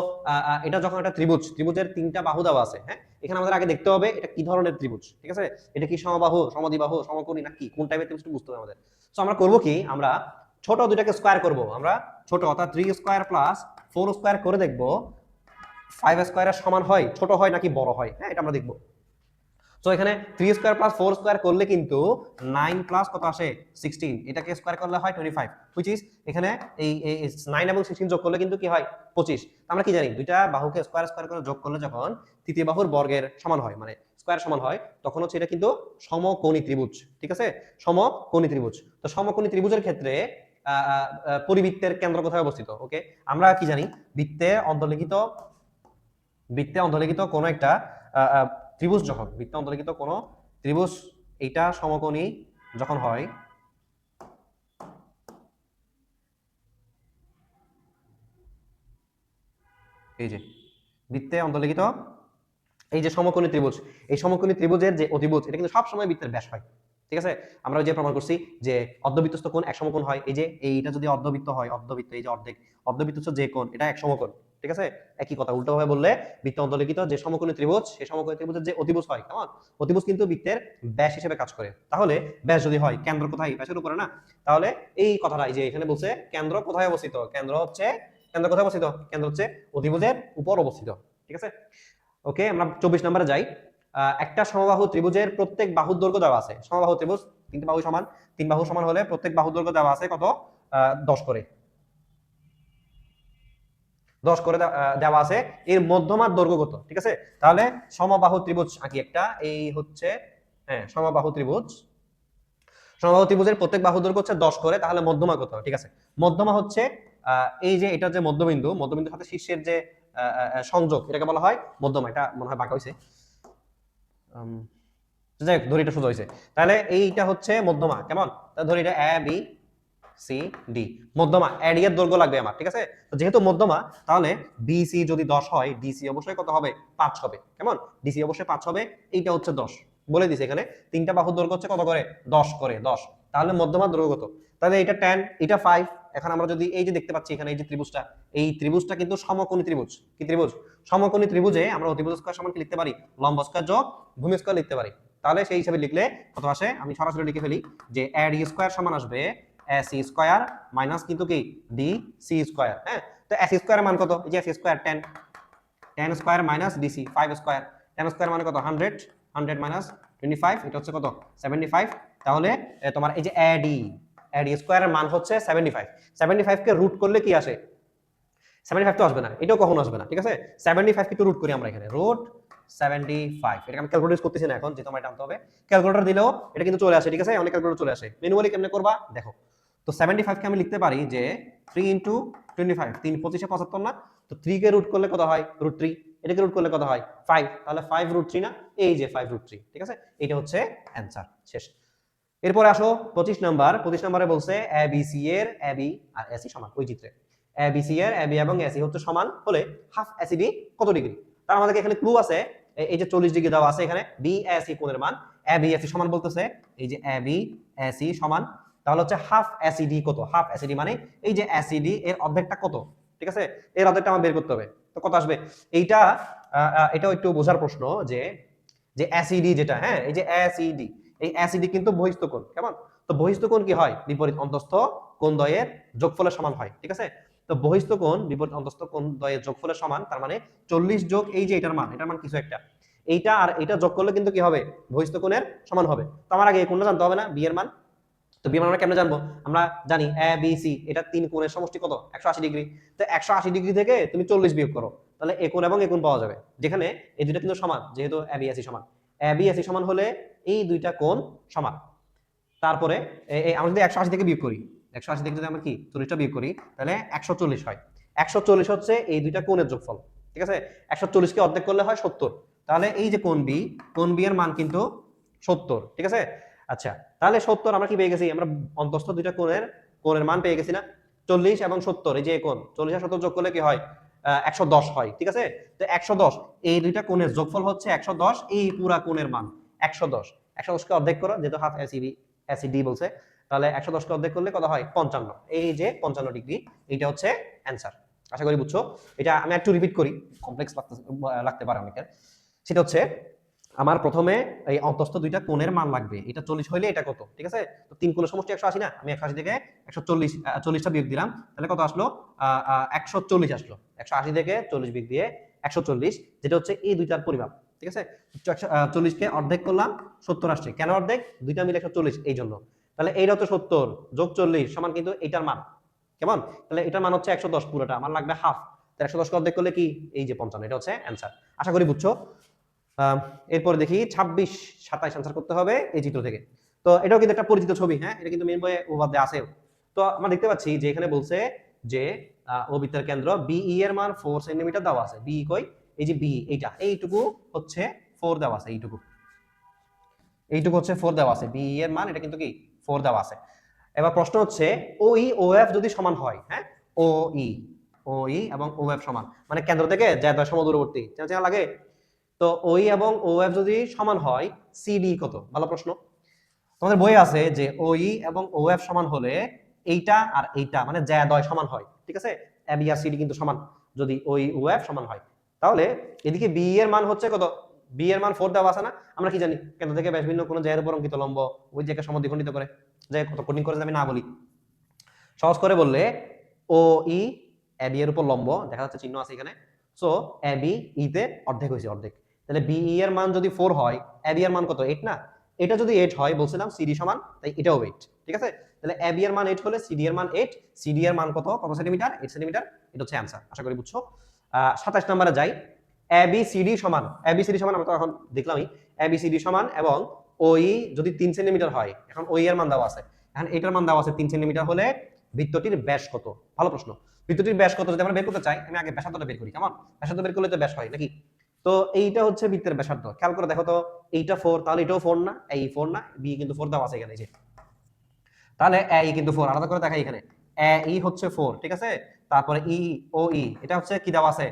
A: এটা যখন একটা ত্রিভুজ, ত্রিভুজের তিনটা বাহু দেওয়া আছে, হ্যাঁ এখানে আমাদের আগে দেখতে হবে এটা কি ধরনের ত্রিভুজ। ঠিক আছে, এটা কি সমবাহু, সমদ্বিবাহু, সমকোণী নাকি কোন টাইপের ত্রিভুজ বুঝতে হবে আমাদের। সো আমরা করব কি, আমরা ছোট দুইটাকে স্কয়ার করব, আমরা ছোট অর্থাৎ 3 স্কয়ার প্লাস 4 স্কয়ার করে দেখব 5 স্কয়ারের সমান হয়, ছোট হয় নাকি বড় হয়, হ্যাঁ এটা আমরা দেখব। সো এখানে 3 স্কয়ার প্লাস 4 স্কয়ার করলে কিন্তু 9 প্লাস কত আসে 16, এটাকে স্কয়ার করলে হয় 25, হুইচ ইজ এখানে এই 9 এবং 16 যোগ করলে কিন্তু কি হয় 25। আমরা কি জানি দুইটা বাহুকে স্কয়ার স্কয়ার করে যোগ করলে যখন তৃতীয় বাহুর বর্গের সমান হয় মানে স্কয়ার সমান হয় তখন হচ্ছে এটা কিন্তু সমকোণী ত্রিভুজ। ঠিক আছে, সমকোণী ত্রিভুজ। তো সমকোণী ত্রিভুজের ক্ষেত্রে পরিবৃত্তের কেন্দ্র কোথায় অবস্থিত, ওকে আমরা কি জানি বৃত্তে অন্তর্লিখিত, বৃত্তে অন্তর্লিখিত কোন একটা ত্রিভুজ, যখন বৃত্তে অন্তর্লিখিত কোন ত্রিভুজ এইটা সমকোণী যখন হয়, এই যে বৃত্তে অন্তর্লিখিত এই যে সমকোণী ত্রিভুজ, এই সমকোণী ত্রিভুজের যে অতিভুজ এটা কিন্তু সবসময় বৃত্তের ব্যাস হয়। ঠিক আছে, আমরা যে প্রমাণ করছি যে অর্ধবৃত্তস্থ কোণ এক সমকোণ হয়, এই যে এইটা যদি অর্ধবৃত্ত হয়, অর্ধবৃত্ত এই যে অর্ধেক অর্ধবৃত্তস্থ যে কোণ এটা এক সমকোণ। ঠিক আছে, একই কথা উল্টোভাবে বললে বৃত্ত অন্তর্লিখিত যে সমকোণী ত্রিভুজ সেই সমকোণী ত্রিভুজের যে অতিভুজ হয়, কেমন অতিভুজ কিন্তু বৃত্তের ব্যাস হিসেবে কাজ করে। তাহলে ব্যাস যদি হয় কেন্দ্র কোথায়, ব্যাসের উপরে না, তাহলে এই কথাটা এই যে এখানে বলছে কেন্দ্র কোথায় অবস্থিত, কেন্দ্র কোথায় অবস্থিত, কেন্দ্র হচ্ছে অতিভুজের উপর অবস্থিত। ঠিক আছে, ওকে আমরা 24 নম্বরে যাই। একটা সমবাহু ত্রিভুজের প্রত্যেক বাহুর দৈর্ঘ্য দেওয়া আছে। সমবাহু ত্রিভুজ তিনটি বাহু সমান, তিন বাহু সমান হলে প্রত্যেক বাহুর দৈর্ঘ্য দেওয়া আছে কত, 10 করে, 10 করে দেওয়া আছে। এর মধ্যমার দৈর্ঘ্য কত? ঠিক আছে, তাহলে সমবাহু ত্রিভুজ আঁকি একটা, এই হচ্ছে হ্যাঁ সমবাহু ত্রিভুজ, সমবাহু ত্রিভুজের প্রত্যেক বাহুর দৈর্ঘ্য হচ্ছে 10 করে, তাহলে মধ্যমা কত? ঠিক আছে, মধ্যমা হচ্ছে এই যে এটা যে মধ্যবিন্দু, মধ্যবিন্দুর সাথে শীর্ষের যে সংযোগ এটাকে বলা হয় মধ্যমা। এটা মনে হয় বাঁকা হয়েছে, যাই হোক ধরি এটা সোজা হয়েছে। তাহলে এইটা হচ্ছে মধ্যমা, কেমন, ধরি এটা এ বি সি ডি, মধ্যমা এডি এর দৈর্ঘ্য লাগবে আমার। ঠিক আছে, তো যেহেতু মধ্যমা তাহলে বিসি যদি 10 হয় ডিসি অবশ্যই কত হবে, 5 হবে, কেমন, ডিসি অবশ্যই 5 হবে। এইটা হচ্ছে 10 বলে দিছে এখানে, তিনটা বাহুর দৈর্ঘ্য হচ্ছে কত করে, 10 করে, 10, তাহলে মধ্যমার দৈর্ঘ্য কত, তাহলে এটা 10 এটা 5। এখন আমরা যদি এই যে দেখতে পাচ্ছি এখানে এই যে ত্রিভুজটা, এই ত্রিভুজটা কিন্তু সমকোণী ত্রিভুজ। কি ত্রিভুজ, সমকোণী ত্রিভুজে আমরা অতিভুজ স্কয়ার সমান কি লিখতে পারি, লম্ব স্কয়ার যোগ ভূমি স্কয়ার লিখতে পারি। তাহলে সেই হিসাবে লিখলে কত আসে, আমি সরাসরি লিখে ফেলি যে এডি স্কয়ার সমান আসবে এসি স্কয়ার মাইনাস কিন্তু কি ডি সি স্কয়ার। হ্যাঁ, তো এসি স্কয়ারের মান কত, এই যে AC square 10, 10 square minus DC 5 square, 10 square মানে কত 100, 100 মাইনাস 25 এটা হচ্ছে কত 75। তাহলে তোমার এই যে এডি স্কয়ারের মান হচ্ছে 75, 75 কে রুট করলে কি আসে, 75 তো আসবে না, এটাও কখনো আসবে না। ঠিক আছে, 75 কে একটু রুট করি আমরা এখানে, রুট 75, এটা আমি ক্যালকুলেট করতেছি না এখন, যেহেতু আমার এটা আনতে হবে, ক্যালকুলেটর দিলেও এটা কিন্তু চলে আসে। ঠিক আছে, অনেক ক্যালকুলেটর চলে আসে, ম্যানুয়ালি কেমনে করবা দেখো। তো 75 কে আমি লিখতে পারি যে 3 ইনটু 25, 3 25 75 না, তো 3 কে রুট করলে কত হয় রুট 3, এটাকে রুট করলে কত হয় 5, তাহলে 5 রুট 3 না, এই যে 5 রুট 3। ঠিক আছে, এটা হচ্ছে অ্যানসার, শেষ। এরপরে আসো 25 নাম্বার, 25 নম্বরে বলছে এ বি সি এর এ বি আর এসি সমান, ওই চিত্রে এ বি সি এর এ বি এবং এসি হচ্ছে সমান হলে হাফ এসিডি কত ডিগ্রি। তার আমাদের এখানে ক্লু আছে, এই যে 40 ডিগ্রি দেওয়া আছে এখানে, বি এসি কোণের মান, এ বি এসি সমান বলতেছে এই যে এ বি এসি সমান, তাহলে হচ্ছে হাফ এসিডি কত, হাফ এসিডি মানে এই যে এসিডি এর অর্ধেকটা কত। ঠিক আছে, এর অর্ধেকটা আমার বের করতে হবে, তো কত আসবে এইটা, এটাও একটু বোঝার প্রশ্ন যে যে অ্যাসিডি যেটা, হ্যাঁ এই যে অ্যাসিডি, এই অ্যাসিডি কিন্তু বহিস্থ কোণ, কেমন, তো বহিস্থ কোণ কি হয়, বিপরীত অন্তস্থ কোণ দ্বয়ের যোগফলের সমান হয়। ঠিক আছে, তো বহিস্থ কোণ বিপরীত অন্তস্থ কোণ দ্বয়ের যোগফলের সমান, তার মানে 40 যোগ এই যে এটার মান কিছু একটা, এইটা আর এইটা যোগ করলে কিন্তু কি হবে, বহিস্থ কোণের সমান হবে। তো আমার আগে এই কোণটা জানতে হবে না, বি এর মান, তো বি এর মান আমরা কেমনে জানবো, আমরা জানি এ বি সি এটা তিন কোণের সমষ্টি কত 180 ডিগ্রি, তো 180 ডিগ্রি থেকে তুমি 40 বিয়োগ করো, তাহলে এ কোণ এবং এ কোণ পাওয়া যাবে, যেখানে এই দুটো কিন্তু সমান, যেহেতু এ বি এসি সমান, এ বি এসি সমান হলে এই দুইটা কোণ সমান। তারপরে আমরা যদি 180 থেকে বিয়োগ করি, 180 থেকে যদি আমরা কি 40টা বিয়োগ করি, তাহলে 140 হয়, 140 হচ্ছে এই দুইটা কোণের যোগফল। ঠিক আছে, 140 কে অর্ধেক করলে হয় 70, তাহলে এই যে কোণ বি এর মান কিন্তু 70। ঠিক আছে, আচ্ছা তাহলে 70 আমরা কি পেয়ে গেছি, আমরা অন্তস্থ দুইটা কোণের মান পেয়ে গেছি না, 40 এবং 70, এই যে কোণ 40 আর 70 যোগ করলে কি হয় 110 হয়। ঠিক আছে, তো 110 এই দুইটা কোণের যোগফল হচ্ছে 110, এই পুরা কোণের মান 110, 110 কে অর্ধেক করো, যেহেতু হাফ এসিডি বলছে, তাহলে 110 কে অর্ধেক করলে কত হয় 55, এই যে 55 ডিগ্রি, এইটা হচ্ছে অ্যানসার। আশা করি বুঝছো। এটা আমি একটু রিপিট করি, কমপ্লেক্স লাগতে পারে অনেকের। সেটা হচ্ছে আমার প্রথমে এই অন্তস্থ দুইটা কোণের মান লাগবে, এটা 40 হইলে এটা কত। ঠিক আছে, তো তিন কোণের সমষ্টি 180 না, আমি 180 থেকে 140 40টা বিয়োগ দিলাম, তাহলে কত আসলো 140 আসলো, 180 থেকে 40 বিয়োগ দিয়ে 140, যেটা হচ্ছে এই দুইটার পরিমাপ। ঠিক আছে, 40 কে অর্ধেক করলাম 70 আসছে, কেন অর্ধেক, দুইটা মিলে 140 এই জন্য, তাহলে এইটা তো 70 যোগ 40 সমান কিন্তু এটার মান, কেমন, তাহলে এটার মান হচ্ছে 110, পুরোটা আমার লাগবে হাফ, তাহলে 110 কে অর্ধেক করলে কি এই যে 55, এটা হচ্ছে অ্যানসার। আশা করি বুঝছো। এরপর দেখি 26 27 আনসার করতে হবে এই চিত্র থেকে। তো এটাও কিন্তু একটা পরিচিত ছবি, হ্যাঁ এটা কিন্তু মেইন বইয়ে উপপাদ্যে আছে। তো আমরা দেখতে পাচ্ছি যে এখানে বলছে যে ও বৃত্তের কেন্দ্র বিই এর মান 4 সেন্টিমিটার দেওয়া আছে, বি কই, এই যে বি এইটুকু হচ্ছে 4 দেওয়া আছে, এইটুকু হচ্ছে 4 দেওয়া আছে, বিই এর মান এটা কিন্তু কি 4 দেওয়া আছে। এবার প্রশ্ন হচ্ছে ওই ওএফ যদি সমান হয়, হ্যাঁ ওই এবং ওএফ সমান, মানে কেন্দ্র থেকে জ্যাদয় সমদূরবর্তী, চেনা লাগে, তো ওই এবং ওএফ যদি সমান হয় সিডি কত? ভালো প্রশ্ন। তোমাদের বইয়ে আছে যে ওই এবং ওএফ সমান হলে এইটা আর এইটা মানে জ্যাদয় সমান হয়, ঠিক আছে? এবি আর সিডি কিন্তু সমান যদি ওই ওএফ সমান হয়। তাহলে এদিকে বি এর মান হচ্ছে কত? বি এর মান 4 দেওয়া আছে না? আমরা কি জানি কেন্দ্র থেকে ব্যাস ভিন্ন কোনো জ্যায়ের উপর অঙ্কিত লম্ব ওই জায়গায় সমদ্বিখণ্ডিত করে। যে কত কঠিন করে আমি না বলি, সহজ করে বললে ও ই এবি এর উপর লম্ব, দেখা যাচ্ছে চিহ্ন আছে এখানে। সো এবি ই তে অর্ধেক হয়েছে, অর্ধেক। তাহলে বি ই এর মান যদি 4 হয়, এবি এর মান কত? 8 না? এটা যদি 8 হয় বলছিলাম সিডি সমান, তাই এটাও 8, ঠিক আছে? তাহলে এবি এর মান 8 হলে সিডি এর মান 8, সিডি এর মান কত? কত সেন্টিমিটার? 8 সেন্টিমিটার। এটা হচ্ছে অ্যানসার, আশা করি বুঝছো। 27 নম্বরে যাই। এবি সিডি সমান, এবি সিডি সমান আমরা তো এখন দেখলামই, এবি সিডি সমান এবং ওই যদি 3 সেন্টিমিটার হয়, এখন ওই এর মান দেওয়া আছে, এখন এটার মান দেওয়া আছে 3 সেন্টিমিটার হলে বৃত্তটির ব্যাস কত? ভালো প্রশ্ন। বৃত্তটির ব্যাস কত যদি আমরা বের করতে চাই, আমি আগে ব্যাসার্ধটা বের করি, কেমন? ব্যাসার্ধ বের করলে তো ব্যাস হয় নাকি? তো এইটা হচ্ছে বৃত্তের ব্যাসার্ধ, খেয়াল করে দেখো তো, এইটা 4, তাহলে এটাও 4 না? এই 4 না? বি কিন্তু 4 দেওয়া আছে এখানে, এই যে। তাহলে এ ই কিন্তু 4, আলাদা করে দেখাই এখানে। এ ই হচ্ছে 4, ঠিক আছে? তারপরে ই ও ই এটা হচ্ছে কি দেওয়া আছে?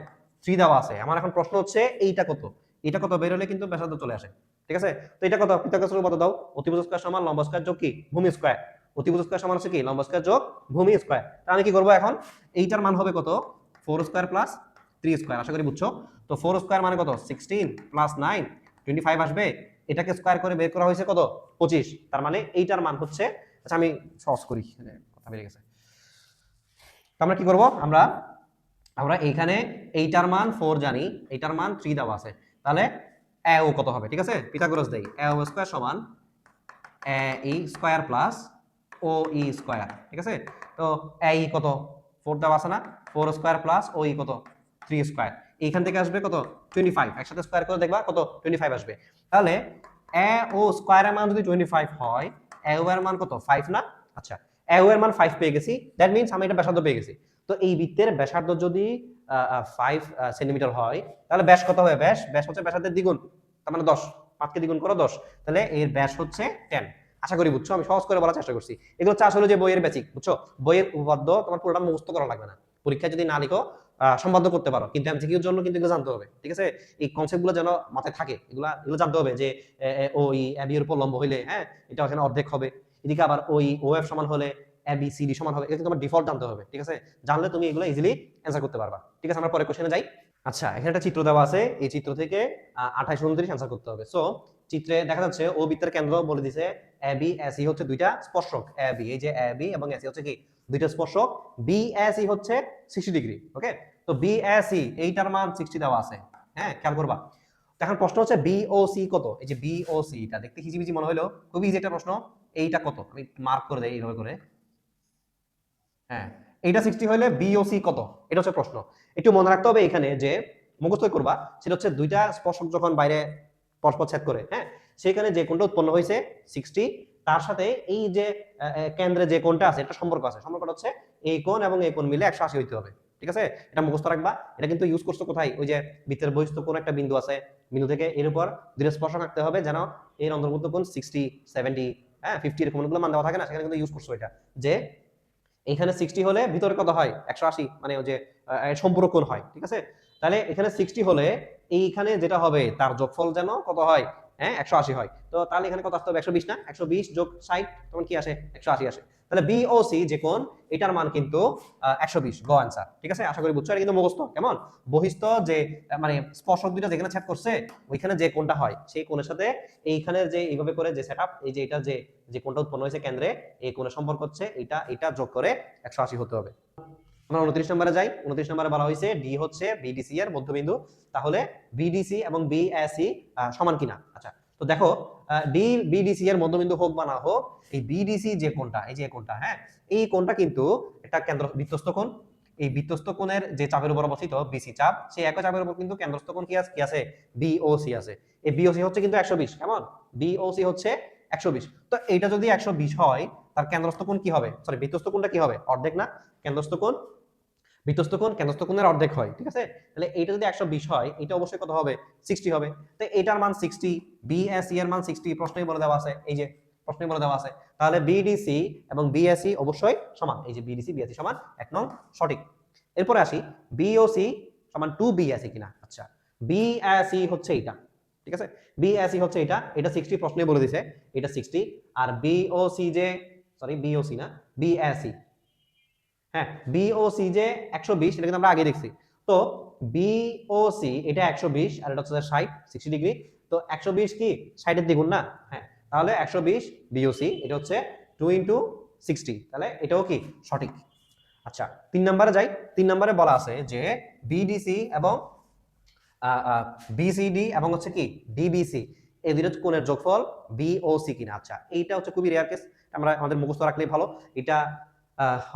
A: 3 দেওয়া আছে। আমার এখন প্রশ্ন হচ্ছে এইটা কত? এটা কত বের হলে কিন্তু ব্যাসার্ধ চলে আসে, ঠিক আছে? তো এটা কত? পিথাগোরাস উপপাদ্য দাও, অতিভুজ স্কয়ার সমান লম্ব স্কয়ার যোগ কি ভূমি স্কয়ার। অতিভুজ স্কয়ার সমান হচ্ছে কি লম্ব স্কয়ার যোগ ভূমি স্কয়ার। তা আমি কি করব এখন? এইটার মান হবে কত? 4 স্কয়ার প্লাস 3 স্কয়ার, আশা করি বুঝছো। তো 4 স্কয়ার মানে কত? 16 প্লাস 9 25 আসবে। এটাকে স্কয়ার করে বের করা হয়েছে কত? 25। তার মানে এইটার মান হচ্ছে, আচ্ছা আমি সহজ করি, কথা বেরিয়ে গেছে। তো আমরা কি করব? আমরা আমরা এইখানে এইটার মান 4 জানি, এইটার মান 3 দেওয়া আছে, তাহলে এ ও কত হবে? ঠিক আছে, পিথাগোরাস দেই। এ ও স্কয়ার সমান এ ই স্কয়ার প্লাস ও ই স্কয়ার, ঠিক আছে? তো এ ই কত? 4 দেওয়া আছে না? 4 স্কয়ার প্লাস ও ই কত? 3 স্কয়ার। এইখান থেকে আসবে কত? 25। একসাথে স্কয়ার করে দেখবা কত? 25 আসবে। তাহলে এ ও স্কয়ারের মান যদি 25 হয়, এ ও এর মান কত? 5 না? আচ্ছা, এ ও এর মান 5 পেয়ে গেছি, দ্যাট মিন্স আমি এটা ব্যাসার্ধ পেয়ে গেছি। তো এই বৃত্তের ব্যাসার্ধ যদি 5 সেন্টিমিটার হয়, তাহলে ব্যাস কত হবে? ব্যাস হচ্ছে ব্যাসার্ধের দ্বিগুণ, তার মানে 10। 5 কে দ্বিগুণ করো 10, তাহলে এর ব্যাস হচ্ছে 10। আশা করি বুঝছো, আমি সহজ করে বলার চেষ্টা করছি। এগুলো হচ্ছে আসলে যে বইয়ের বেসিক, বুঝছো? বইয়ের উপপাদ্য তোমার পুরোটা মুখস্থ করা লাগবে না, পরীক্ষায় যদি না লিখো সম্পাদ্য করতে পারো, কিন্তু এমসিকিউর জন্য কিন্তু এগুলো জানতে হবে, ঠিক আছে? এই কনসেপ্টগুলো যেন মাথায় থাকে, এগুলো জানতে হবে যে ওই এবি এর উপর লম্ব হইলে, হ্যাঁ, এটা এখানে অর্ধেক হবে। এদিকে আবার ওই ওএফ সমান হলে এবি সিডি সমান হবে, এটা তোমার ডিফল্ট জানতে হবে, ঠিক আছে? জানলে তুমি এগুলো ইজিলি অ্যান্সার করতে পারবা, ঠিক আছে? আমরা পরে কোশ্চেনে যাই। আচ্ছা, এখানে একটা চিত্র দেওয়া আছে, এই চিত্র থেকে 28 29 অ্যান্সার করতে হবে। সো চিত্রে দেখা যাচ্ছে ও বৃত্তের কেন্দ্র বলে দিছে এবি এসি হচ্ছে দুইটা স্পর্শক। এবি, এই যে এবি এবং এসি হচ্ছে কি দুইটা স্পর্শক। বিএসি হচ্ছে 60 ডিগ্রি, ওকে? তো বিএসি এইটার মান 60 দেওয়া আছে, হ্যাঁ, খেয়াল করবা। এখন প্রশ্ন হচ্ছে বিওসি কত? এই যে বিওসি, এটা দেখতে হিজিবিজি মনে হলো, খুবই ইজি একটা প্রশ্ন। এইটা কত? আমি মার্ক করে দেই এইভাবে করে, হ্যাঁ। এইটা 60 হলে বিওসি কত? এটা হচ্ছে প্রশ্ন। একটু মনে রাখতে হবে এখানে যে মুখস্থ করবা, সেটা হচ্ছে দুইটা স্পর্শক যখন বাইরে পরস্পর ছেদ করে, হ্যাঁ, সেখানে যে কোণটা উৎপন্ন হয়েছে 60, তার সাথে এই যে কেন্দ্রে যে কোণটা আছে এটা সম্পর্ক আছে, সম্পর্কটা হচ্ছে এই কোণ এবং এই কোণ মিলে 180 হইতে হবে, ঠিক আছে? এটা মুখস্থ রাখবা। এটা কিন্তু ইউজ করছো কোথায়? ওই যে বৃত্তের বহিস্থ কোণ একটা বিন্দু আছে, বিন্দু থেকে এর উপর দুইটা স্পর্শক আঁকতে হবে যেন এর অন্তর্ভুক্ত কোণ 60 70 হ্যাঁ 50 এরকম কোণগুলো মান দেওয়া থাকে না, সেখানে কিন্তু ইউজ করছো এটা, যে এখানে 60 হলে ভিতরে কত হয়? 180, মানে ওই যে সম্পূরক কোণ হয়, ঠিক আছে? তাহলে এখানে 60 হলে এইখানে যেটা হবে তার যোগফল যেন কত হয়? হ্যাঁ, 180 হয়। তো তাহলে এখানে কত আসতে হবে? 120 না? 120 যোগ 60 তখন কি আসে? 180 আসে। তাহলে বিওসি যে কোণ, এটার মান কিন্তু 120, গ অ্যানসার, ঠিক আছে? আশা করি বুঝছো। এটা কিন্তু মুখস্থ, কেমন? বহিস্থ যে মানে স্পর্শক দুইটা যেখানে ছেদ করছে ওইখানে যে কোণটা হয় সেই কোণের সাথে এইখানে যে এইভাবে করে যে সেটআপ, এই যে এটা যে কোণটা উৎপন্ন হয়েছে কেন্দ্রে, এই কোণের সম্পর্ক হচ্ছে এটা যোগ করে 180 হতে হবে। আমরা 29 নম্বরে যাই। 29 নম্বরে বলা হয়েছে ডি হচ্ছে বিডিসি এর মধ্যবিন্দু, তাহলে বিডিসি এবং বিএসি সমান কিনা। আচ্ছা, তো দেখো ডি বিডিসি এর মধ্যবিন্দু হোক বা না হোক, এই বিডিসি যে কোণটা, এই যে কোণটা, হ্যাঁ, এই কোণটা কিন্তু একটা কেন্দ্র বৃত্তস্থ কোণ। এই বৃত্তস্থ কোণের যে চাপের উপর অবস্থিত বিসি চাপ, সেই একই চাপের উপর কিন্তু কেন্দ্রস্থ কোণ কি আছে? বিওসি আছে। এই বিওসি হচ্ছে কিন্তু 120, কেমন? বিওসি হচ্ছে 120। তো এইটা যদি 120 হয়, তার কেন্দ্রস্থ কোণ কি হবে? সরি, বৃত্তস্থ কোণটা কি হবে? অর্ধেক না? কেন্দ্রস্থ কোণ বৃত্তস্থ কোণ কেন্দ্রস্থ কোণের অর্ধেক হয়, ঠিক আছে? তাহলে এইটা যদি 120 হয়, এটা অবশ্যই কত হবে? 60 হবে। তো এটার মান 60, বিএসি এর মান 60, প্রশ্নেই বলে দেওয়া আছে, এই যে প্রশ্নেই বলে দেওয়া আছে। তাহলে বিডিসি এবং বিএসি অবশ্যই সমান, এই যে বিডিসি বিএসি সমান, এক নং সঠিক। এরপরে আসি বিওসি সমান 2 বিএসি কিনা। আচ্ছা, বিএসি হচ্ছে এটা, ঠিক আছে, বিএসি হচ্ছে এটা, এটা 60 প্রশ্নে বলে দিছে এটা 60, আর বিওসি যে, সরি বিওসি না, বিএসি, হ্যাঁ বিওসি যে 120, এটা কিন্তু আমরা আগে দেখছি। তো বিওসি এটা 120 আর এটা হচ্ছে 60 ডিগ্রি, তো 120 কি 60 এর দ্বিগুণ না, হ্যাঁ তাহলে 120 বিওসি এটা হচ্ছে 2 ইনটু 60, তাহলে এটাও কি সঠিক। আচ্ছা 3 নম্বরে যাই, 3 নম্বরে বলা আছে যে বিডিসি এবং বিসিডি এবং হচ্ছে কি ডিবিসি এই দুটো কোণের যোগফল বিওসি কিনা। আচ্ছা এইটা হচ্ছে খুবই রেয়ার কেস, আমরা আমাদের মুখস্থ রাখলেই ভালো, এটা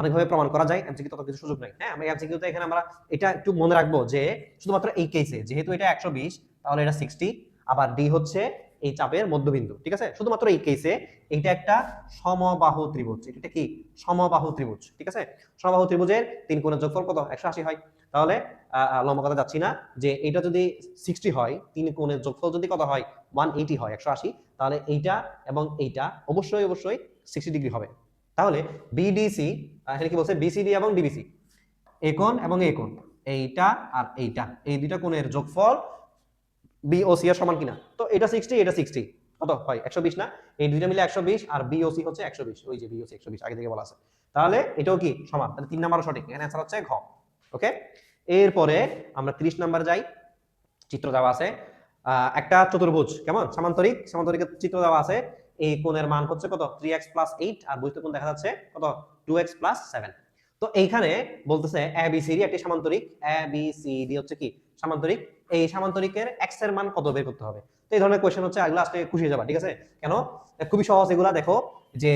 A: অনেকভাবে প্রমাণ করা যায়, এমসিকিউ তত কিছু সুযোগ নাই। হ্যাঁ আমরা এমসিকিউতে এখানে আমরা এটা একটু মনে রাখবো যে শুধুমাত্র এই কেসে যেহেতু এটা 120 তাহলে এটা 60, আবার ডি হচ্ছে এই চাপের মধ্যবিন্দু, ঠিক আছে, শুধুমাত্র এই কেসে এইটা একটা সমবাহু ত্রিভুজ, এটা কি সমবাহু ত্রিভুজ, ঠিক আছে, সমবাহু ত্রিভুজের তিন কোণের যোগফল কত 180 হয়, তাহলে লম্বা কথা যাচ্ছি না, যে এটা যদি 60 হয় তিন কোণের যোগফল যদি কত হয় 180 হয় 180, তাহলে এইটা এবং এইটা অবশ্যই অবশ্যই 60 ডিগ্রি হবে। তাহলে বিডিসি এখানে কি বলছে বিসিডি এবং ডিবিসি এই কোণ এবং এই কোণ, এইটা আর এইটা এই দুইটা কোণের যোগফল বিওসি এর সমান কিনা। তো এটা 60 এটা 60 কত হয় 120 না, এই দুইটা মিলে 120 আর বিওসি হচ্ছে 120, ওই যে বিওসি 120 আগে থেকে বলা আছে, তাহলে এটাও কি সমান, তাহলে 3 নাম্বারও সঠিক, এখানে आंसर হচ্ছে ঘ। ওকে, এরপরে আমরা 30 নাম্বার যাই, চিত্র দেওয়া আছে একটা চতুর্ভুজ, কেমন সামান্তরিক, সামান্তরিকের চিত্র দেওয়া আছে, এই কোণের মান হচ্ছে কত 3x 8 আর বহিঃস্থ কোণ দেখা যাচ্ছে কত 2x 7। তো এইখানে বলতেছে এবিসিডি একটি সামান্তরিক, এবিসিডি হচ্ছে কি সামান্তরিক, এই সামান্তরিকের x এর মান কত বের করতে হবে। তো এই ধরনের কোশ্চেন হচ্ছে এগুলো আসলে খুশি হয়ে যাবা, ঠিক আছে, কেন খুবই সহজ এগুলা, দেখো যে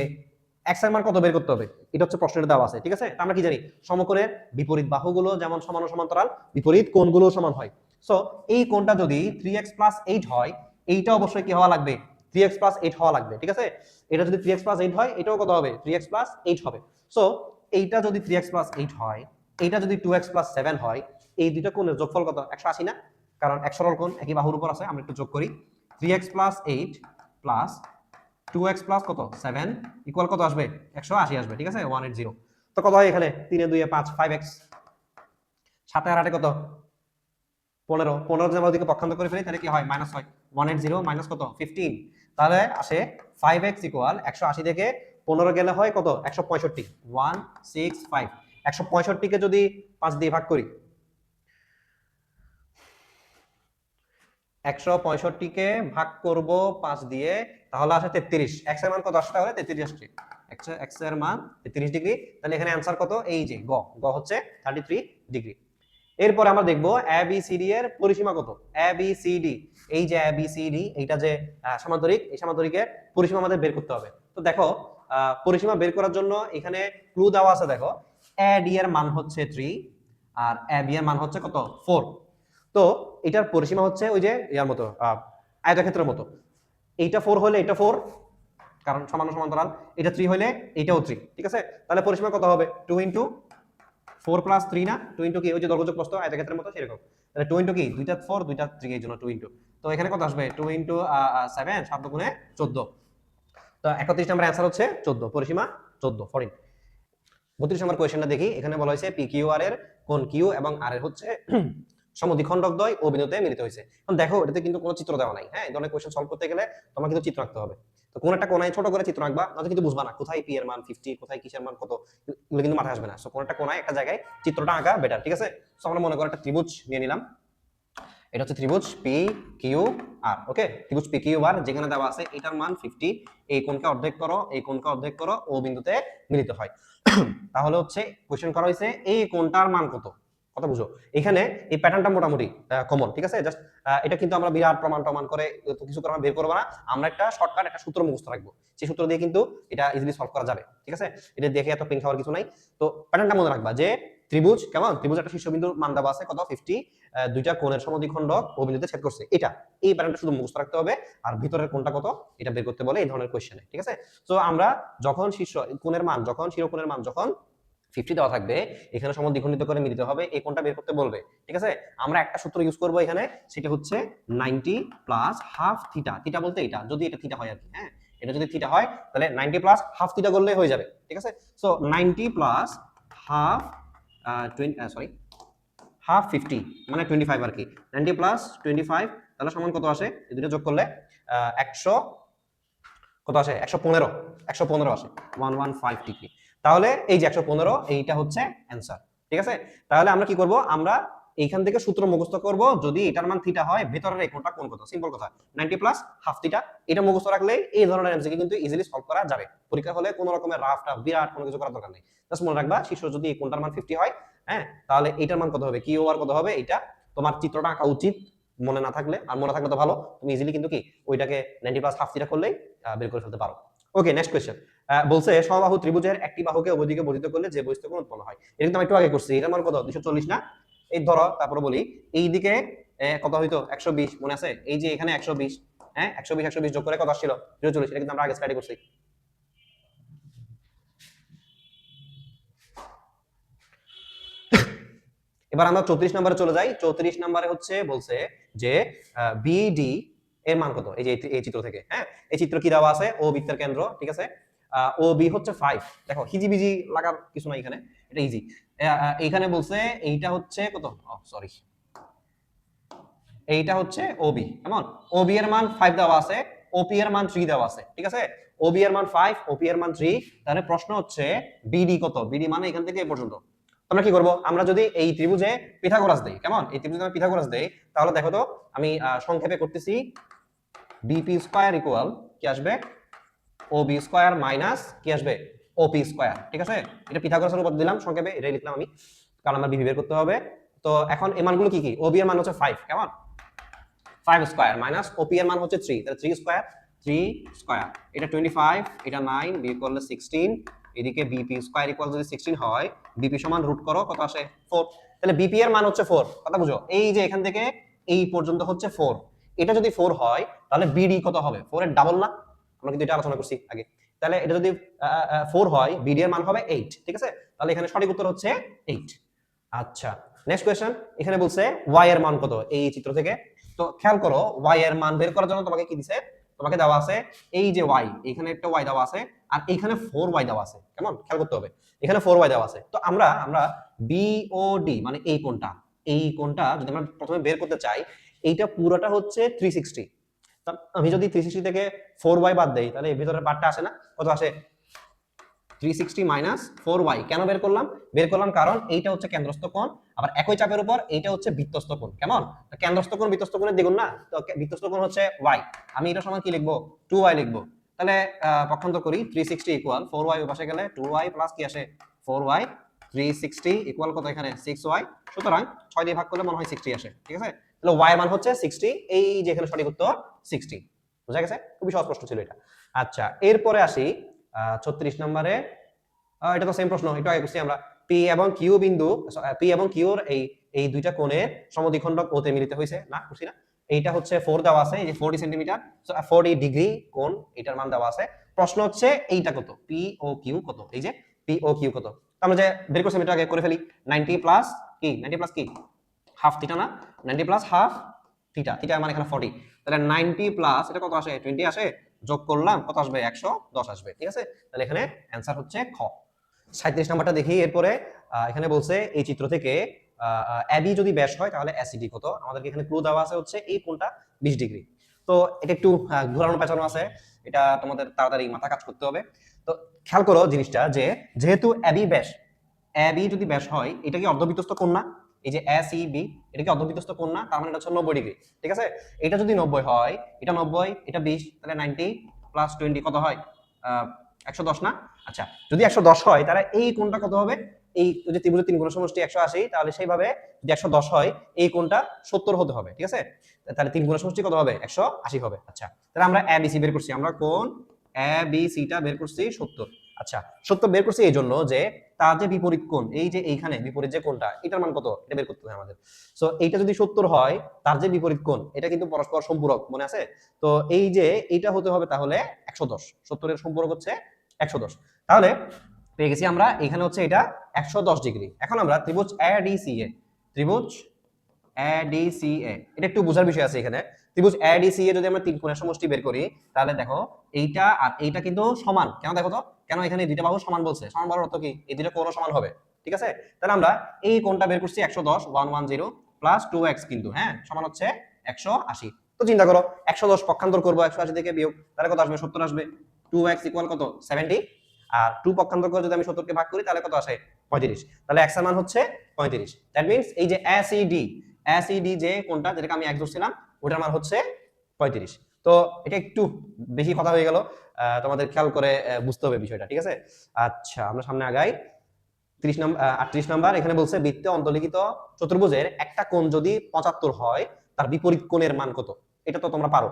A: x এর মান কত বের করতে হবে এটা হচ্ছে প্রশ্নের দেওয়া আছে, ঠিক আছে, আমরা কি জানি সমকোণের বিপরীত বাহুগুলো যেমন সমান ও সমান্তরাল, বিপরীত কোণগুলো সমান হয়, সো এই কোণটা যদি 3x 8 হয় এইটা অবশ্যই কি হওয়া লাগবে 3x 8 হওয়া লাগবে, ঠিক আছে, এটা যদি 3x 8 হয় এটাও কত হবে 3x 8 হবে। সো এইটা যদি 3x 8 হয়, এইটা যদি 2x 7 হয়, এই দুইটা কোণের যোগফল কত 180 না, কারণ এক সরল কোণ একই বাহুর উপর আছে, আমরা একটু যোগ করি 3x 8 প্লাস 2x কত 7 ইকুয়াল কত আসবে 180 আসবে, ঠিক আছে 180। তো কত হয় এখানে 3 এ 2 এ 5 5x, 7 আর 8 কত 15, 15 যদি আমরা ওদিকে পক্ষান্তর করে ফেলি তাহলে কি হয় মাইনাস হয় 180 মাইনাস কত 15, তাহলে আসে 5x ইকুয়াল 180 থেকে 15 গেলে হয় কত 165, 165, 165 কে যদি 5 দিয়ে ভাগ করি, 165 কে ভাগ করব 5 দিয়ে, তাহলে আসে 33, x এর মান কত আসছে তাহলে 33 আসছে, x এর মান 33 ডিগ্রি, তাহলে এখানে आंसर কত এই যে গ, গ হচ্ছে 33 ডিগ্রি। এরপর আমরা দেখব এবিসিডি এর পরিসীমা কত, এবিসিডি এই যে এবিসিডি এইটা যে সামান্তরিক, এই সামান্তরিকের পরিসীমা আমাদের বের করতে হবে। তো দেখো পরিসীমা বের করার জন্য এখানে ক্লু দেওয়া আছে, দেখো এডি এর মান হচ্ছে 3 আর এবি এর মান হচ্ছে কত 4, তো এটার পরিসীমা হচ্ছে ওই যে ইয়ার মতো আয়তক্ষেত্রের মতো, এইটা 4 হলে এটা 4 কারণ সমান সমান্তরাল, এটা 3 হলে এটাও 3, ঠিক আছে, তাহলে পরিসীমা কত হবে 2 ইনটু 4 প্লাস 3 না, 2 ইনটু কি ওই যে দৈর্ঘ্য প্রস্থ আয়তক্ষেত্রের মতো সেরকম, তাহলে 2 ইনটু কি দুইটা 4 দুইটা 3 এর জন্য 2 ইনটু, তো এখানে কত আসবে 2 ইনটু 7 7 গুণে 14, তো 31 নম্বর आंसर হচ্ছে 14, পরিসীমা 14 14। 32 নম্বর কোশ্চেনটা দেখি, এখানে বলা হয়েছে পি কিউ আর এর কোণ কিউ এবং আর এর হচ্ছে সমদ্বিখণ্ডক দ্বয় ও বিন্দুতে মিলিত হয়েছে। এখন দেখো এটাতে কিন্তু কোনো চিত্র দেওয়া নাই, হ্যাঁ এই ধরনের কোশ্চেন সলভ করতে গেলে তোমাকে কিন্তু চিত্র আঁকতে হবে, তো কোন একটা কোণায় ছোট করে চিত্র আঁকবা, নয়তো কিন্তু বুঝবা না কোথায় পি এর মান 50 কোথায় কিসের মান কত, এগুলো কিন্তু মাথায় আসবে না, সো কোন একটা কোণায় একটা জায়গায় চিত্রটা আঁকা বেটার, ঠিক আছে। সো আমরা মনে করো একটা ত্রিভুজ নিয়ে নিলাম, এটা হচ্ছে ত্রিভুজ পি কিউ আর, ওকে ত্রিভুজ পি কিউ আর যেখানে দেওয়া আছে এটার মান 50, এই কোণকে অর্ধেক করো এই কোণকে অর্ধেক করো ও বিন্দুতে মিলিত হয়, তাহলে হচ্ছে কোশ্চেন করা হয়েছে এই কোণটার মান কত, কথা বুঝো, এখানে এই প্যাটার্নটা মোটামুটি কমন, ঠিক আছে, জাস্ট এটা কিন্তু আমরা বিরাট প্রমাণ করে কিছু করে বের করবো না, আমরা একটা শর্টকাট একটা সূত্র মুখস্থ রাখবো, সেই সূত্র দিয়ে কিন্তু এটা ইজিলি সলভ করা যাবে, ঠিক আছে, এটা দেখে এত পেন খাওয়ার কিছু নাই। তো প্যাটার্নটা মনে রাখবা যে ত্রিভুজ কেমন, ত্রিভুজ একটা শীর্ষবিন্দুর মান দেওয়া আছে কত 50, দুইটা কোণের সমদ্বিখণ্ডক ও বিন্দুতে ছেদ করছে, এটা এই প্যাটার্নটা শুধু মুখস্থ রাখতে হবে, আর ভিতরের কোণটা কত এটা বের করতে বলে এই ধরনের কোশ্চেনে, ঠিক আছে। তো আমরা যখন শীর্ষ কোণের মান যখন শিরোকোণের মান যখন 50 দেওয়া থাকবে, এখানে সমদ্বিখণ্ডিত করে মিলিত হবে এই কোণটা বের করতে বলবে, ঠিক আছে, আমরা একটা সূত্র ইউজ করব এখানে, সেটা হচ্ছে 90 প্লাস হাফ থিটা, থিটা বলতে এটা যদি এটা থিটা হয় আর কি, হ্যাঁ এটা যদি থিটা হয় তাহলে 90 প্লাস হাফ থিটা করলে হয়ে যাবে, ঠিক আছে। সো 90 প্লাস হাফ হাফ 50 মানে 25 আর কি। 90 প্লাস 25 তাহলে সমান কত আসে? এই দুটো যোগ করলে 100 কত আসে? 115 115 আসে 115 ডিগ্রি। তাহলে এই যে 115 এইটা হচ্ছে অ্যানসার। ঠিক আছে, তাহলে আমরা কি করব? আমরা এইখান থেকে সূত্র মুখস্থ করব, যদি এটার মান থিটা হয় ভেতরের এই কোণটা কোন কত? সিম্পল কথা, 90 প্লাস হাফ থিটা। এটা মুখস্থ রাখলে এই ধরনের এমসিকিউ কিন্তু ইজিলি সলভ করা যাবে। পরীক্ষা হলে কোনো রকমের রাফ টাফ বিরাট কোনো কিছু করার দরকার নেই। জাস্ট মনে রাখবা শীর্ষ যদি এই কোণটার মান 50 হয়, হ্যাঁ, তাহলে এইটার মান কত হবে, কিউ আর কত হবে, এটা তোমার চিত্রটা আঁকা উচিত। মনে না থাকলে, আর মনে থাকলে তো ভালো, তুমি ইজিলি কিন্তু কি ওইটাকে 90 প্লাস হাফ থিটা করলেই বের করে ফেলতে পারো। ওকে, নেক্সট কোয়েশ্চেন। বলছে সমবাহু ত্রিভুজের একটি বাহুকে উভয় দিকে বর্ধিত করলে যে বহিঃস্থ কোণ উৎপন্ন হয়। এটা কিন্তু আমি একটু আগে করছি, এটার মান কত? 240 না? এই ধরো, তারপরে বলি এই দিকে কত হইতো? 120, মনে আছে? এই যে এখানে 120, হ্যাঁ, 120 120 যোগ করে কত আসছিল? 240। এটা কিন্তু আমরা আগে স্টাডি করছি। এবার আমরা 34 নম্বরে চলে যাই। 34 নম্বরে হচ্ছে বলছে যে বিডি এর মান কত? এই যে এই চিত্র থেকে, হ্যাঁ, এই চিত্র কি দেওয়া আছে? ও বৃত্তের কেন্দ্র, ঠিক আছে, ও বি হচ্ছে 5। দেখো হিজিবিজি লাগার কিছু নাই এখানে, এটা ইজি। এইখানে বলছে এইটা হচ্ছে কত? সরি, এইটা হচ্ছে ওবি, কেমন? ওবি এর মান 5 দেওয়া আছে, ওপি এর মান 3 দেওয়া আছে, ঠিক আছে। ওবি এর মান 5, ওপি এর মান 3। তাহলে প্রশ্ন হচ্ছে বিডি কত? বিডি মানে এখান থেকে এই পর্যন্ত। আমরা কি করব? আমরা যদি এই ত্রিভুজে পিথাগোরাস দেই, কেমন? এই ত্রিভুজে আমরা পিথাগোরাস দেই, তাহলে দেখো তো, আমি সংক্ষেপে করতেছি, বিপি স্কয়ার ইকুয়াল কি আসবে? ওবি স্কয়ার মাইনাস কি আসবে? ওপি স্কয়ার, ঠিক আছে। এটা পিথাগোরাসের উপর দিলাম সংক্ষেপে, এটাই লিখলাম আমি, কারণ আমরা বিভি বের করতে হবে। তো এখন এই মানগুলো কি কি? ওবি এর মান হচ্ছে 5, কেমন? 5 স্কয়ার মাইনাস ওপি এর মান হচ্ছে 3, তাহলে 3 স্কয়ার, 3 স্কয়ার, এটা 25, এটা 9, বিয়োগ করলে 16। এদিকে বিপি স্কয়ার ইকুয়াল যদি 16 হয়, বিপি সমান রুট করো, কত আসে? 4। তাহলে বিপি এর মান হচ্ছে 4, কথা বুঝো? এই যে এখান থেকে এই পর্যন্ত হচ্ছে 4, এটা যদি 4 হয় তাহলে বিডি কত হবে? 4 এর ডাবল না? আমরা কিন্তু এটা আলোচনা করছি আগে। তাহলে এটা যদি 4 হয়, বিডি এর মান হবে 8, ঠিক আছে। তাহলে এখানে সঠিক উত্তর হচ্ছে 8। আচ্ছা, নেক্সট কোয়েশ্চেন। এখানে বলছে y এর মান কত এই চিত্র থেকে। তো খেয়াল করো, y এর মান বের করার জন্য তোমাকে কি দিছে? তোমাকে দেওয়া আছে এই যে y, এখানে একটা y দেওয়া আছে, আর এখানে 4y দেওয়া আছে, কেমন? খেয়াল করতে হবে, এখানে 4y দেওয়া আছে। তো আমরা BOD মানে এই কোণটা যদি আমরা প্রথমে বের করতে চাই, এইটা পুরোটা হচ্ছে 360। আমি যদি 360 থেকে 4y বাদ দেই, তাহলে এই ভিতরের পার্টটা আসে না? কত আসে? 360 মাইনাস 4y। কেন বের করলাম? বের করলাম কারণ এইটা হচ্ছে কেন্দ্রস্থ কোণ, আবার একই চাপের উপর এইটা হচ্ছে বৃত্তস্থ কোণ, কেমন? তো কেন্দ্রস্থ কোণ বৃত্তস্থ কোণের দ্বিগুণ না? তো বৃত্তস্থ কোণ হচ্ছে y, আমি এটা সমান কি লিখবো? 2y লিখবো। তাহলে পক্ষান্তর করি, 360 ইকুয়াল 4y ওই পাশে গেলে 2y প্লাস কি আসে? 4y। 360 ইকুয়াল কত এখানে? 6y। সুতরাং 6 দিয়ে ভাগ করলে মনে হয় 60 আসে, ঠিক আছে। তাহলে y এর মান হচ্ছে 60, এই যে এখানে সঠিক উত্তর 60। বুঝা গেছে? খুবই সহজ প্রশ্ন ছিল এটা। আচ্ছা, এরপরে আসি 36 নম্বরে। এটা তো সেম প্রশ্ন, একটু আগে করছি আমরা। পি এবং কিউ বিন্দু, পি এবং কিউর এই দুইটা কোণের সমদ্বিখণ্ডক ওতে মিলিত হয়েছে, না করছি না? এইটা হচ্ছে 4 দেওয়া আছে, এই যে 40 সেন্টিমিটার, 40 ডিগ্রি কোণ, এটার মান দেওয়া আছে। প্রশ্ন হচ্ছে এইটা কত? পি ও কিউ কত? এই যে পি ও কিউ কত? আমরা যে বের করছি এটা আগে করে ফেলি। 90 প্লাস কি? 90 প্লাস কি? হাফ থিটা না? 90 প্লাস হাফ থিটা, থিটা মানে এখানে 40। তাহলে 90 প্লাস এটা কত আসে? 20 আসে, যোগ করলাম কত আসবে? 110 আসবে, ঠিক আছে। তাহলে এখানে অ্যানসার হচ্ছে খ। 37 নাম্বারটা দেখি। এরপরে এখানে বলছে এই চিত্র থেকে এবি যদি ব্যাস হয় তাহলে এসিডি কত? আমাদেরকে এখানে ক্লু দেওয়া আছে হচ্ছে এই কোণটা 20 ডিগ্রি। তো এটা একটু ঘোরানো পেঁচানো আছে, এটা তোমাদের তাড়াতাড়ি মাথা কাজ করতে হবে। তো খেয়াল করো জিনিসটা, যে যেহেতু এবি ব্যাস, এবি যদি ব্যাস হয়, এটা কি অর্ধবৃত্তস্থ কোণ না? এই যে এসইবি, এটা কি অর্ধবৃত্তস্থ কোণ না? তার মানে এটা হচ্ছে 90 ডিগ্রি, ঠিক আছে। এটা যদি 90 হয়, এটা 90, এটা 20, তাহলে 90 প্লাস 20 কত হয়? 110 না? আচ্ছা, যদি 110 হয় তাহলে এই কোণটা কত হবে? এই যে ত্রিভুজের তিন গুণ সমষ্টি 180, তাহলে সেইভাবে যদি 110 হয়, এই কোণটা 70 হতে হবে, ঠিক আছে। তাহলে তিন গুণ সমষ্টি কত হবে? 180 হবে। আচ্ছা, তাহলে আমরা এবিসি বের করছি, আমরা কোণ এবিসি টা বের করছি 70। আচ্ছা, 70 বের করছি এই জন্য যে তার যে বিপরীত কোণ, এই যে এইখানে বিপরীত যে কোণটা, এটার মান কত? এটা বের করতে হবে আমাদের। সো এইটা যদি 70 হয়, তার যে বিপরীত কোণ, এটা কিন্তু পরস্পর সম্পূরক, মনে আছে? তো এই যে এইটা হতে হবে তাহলে 110, 70 এর সম্পূরক হচ্ছে 110। তাহলে পেয়ে গেছি আমরা, এখানে হচ্ছে এটা 110 ডিগ্রি। এখন আমরা ত্রিভুজ এডিসিএ, ত্রিভুজ এডিসিএ, এটা একটু বোঝার বিষয় আছে এখানে। ত্রিভুজ এডিসিএ যদি আমরা তিন কোণের সমষ্টি বের করি, তাহলে দেখো এইটা আর এইটা কিন্তু সমান। কেন দেখো তো, কেন এখানে দুইটা বাহু সমান বলছে? সমান বাহুর অর্থ কি? এই দুইটা কোণও সমান হবে, ঠিক আছে? তাহলে আমরা এই কোণটা বের করছি 110 110 প্লাস 2x কিন্তু, হ্যাঁ, সমান হচ্ছে 180। তো চিন্তা করো 110 পক্ষান্তর করব 180 থেকে বিয়োগ, তাহলে কত আসবে? 70 আসবে। 2x ইকুয়াল কত? 70। আর 2 পক্ষান্তর করে যদি আমি 70 কে ভাগ করি তাহলে কত আসে? 35। তাহলে x এর মান হচ্ছে 35। দ্যাট মিন্স এই যে ACD যে কোণটা যেটাকে আমি x ধরছিলাম ওটার মান হচ্ছে 35। তো এটা একটু বেশি কথা হয়ে গেল, তোমাদের খেয়াল করে বুঝতে হবে বিষয়টা, ঠিক আছে? আচ্ছা, আমরা সামনে আগাই। 30 নম্বর 38 নাম্বার এখানে বলছে বৃত্তে অন্তর্লিখিত চতুর্ভুজের একটা কোণ যদি 75 হয় তার বিপরীত কোণের মান কত? এটা তো তোমরা পারো।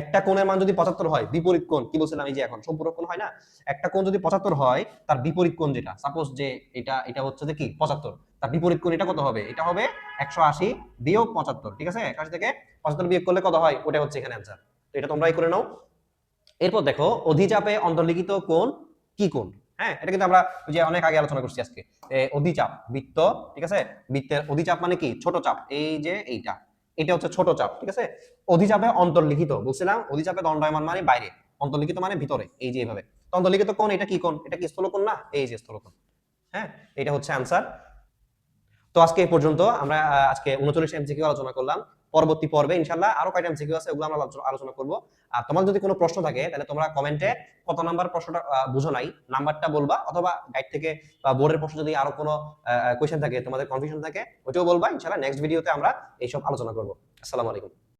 A: একটা কোণের মান যদি 75 হয়, বিপরীত কোণ কি বলছিলাম এই যে এখন সম্পূরক কোণ হয় না, একটা কোণ যদি 75 হয় তার বিপরীত কোণ যেটা, সাপোজ যে এটা হচ্ছে যে কি 75, তার বিপরীত কোণ এটা কত হবে? এটা হবে 180 বিয়োগ 75, ঠিক আছে? 180 থেকে 75 বিয়োগ করলে কত হয়? ওটা হচ্ছে এখানে অ্যানসার। তো এটা তোমরাই করে নাও। এরপর দেখো অধিচাপে অন্তর্লিখিত কোণ কি কোণ? হ্যাঁ, এটা কিন্তু আমরা ওই যে অনেক আগে আলোচনা করছি আজকে। অধিচাপ বৃত্ত, ঠিক আছে? বৃত্তের অধিচাপ মানে কি? ছোট চাপ। এই যে এটা হচ্ছে ছোট চাপ, ঠিক আছে? অধিচাপে অন্তর্লিখিত বলছিলাম, অধিচাপে দণ্ডায়মান মানে বাইরে, অন্তর্লিখিত মানে ভিতরে, এই যে এইভাবে। তো অন্তর্লিখিত কোণ এটা কি কোণ? এটা কি স্থলকোণ না? এই যে স্থলকোণ। হ্যাঁ, এটা হচ্ছে অ্যানসার। তো আজকে এই পর্যন্ত আমরা আজকে 39 এমসিকিউ আলোচনা করলাম। পরবর্তী পর্বে ইনশাআল্লাহ আরো কয়টা এমসিকিউ আছে ওগুলো আমরা আলোচনা করব। আর তোমার যদি কোনো প্রশ্ন থাকে তাহলে তোমরা কমেন্টে কত নাম্বার প্রশ্নটা বুঝো নাই নাম্বারটা বলবা, অথবা গাইড থেকে বা বোর্ডের প্রশ্ন যদি আরো কোনো কোশ্চেন থাকে, তোমাদের কনফিউশন থাকে, ওইটাও বলবা। ইনশাআল্লাহ নেক্সট ভিডিওতে আমরা এইসব আলোচনা করব। আসসালামু আলাইকুম।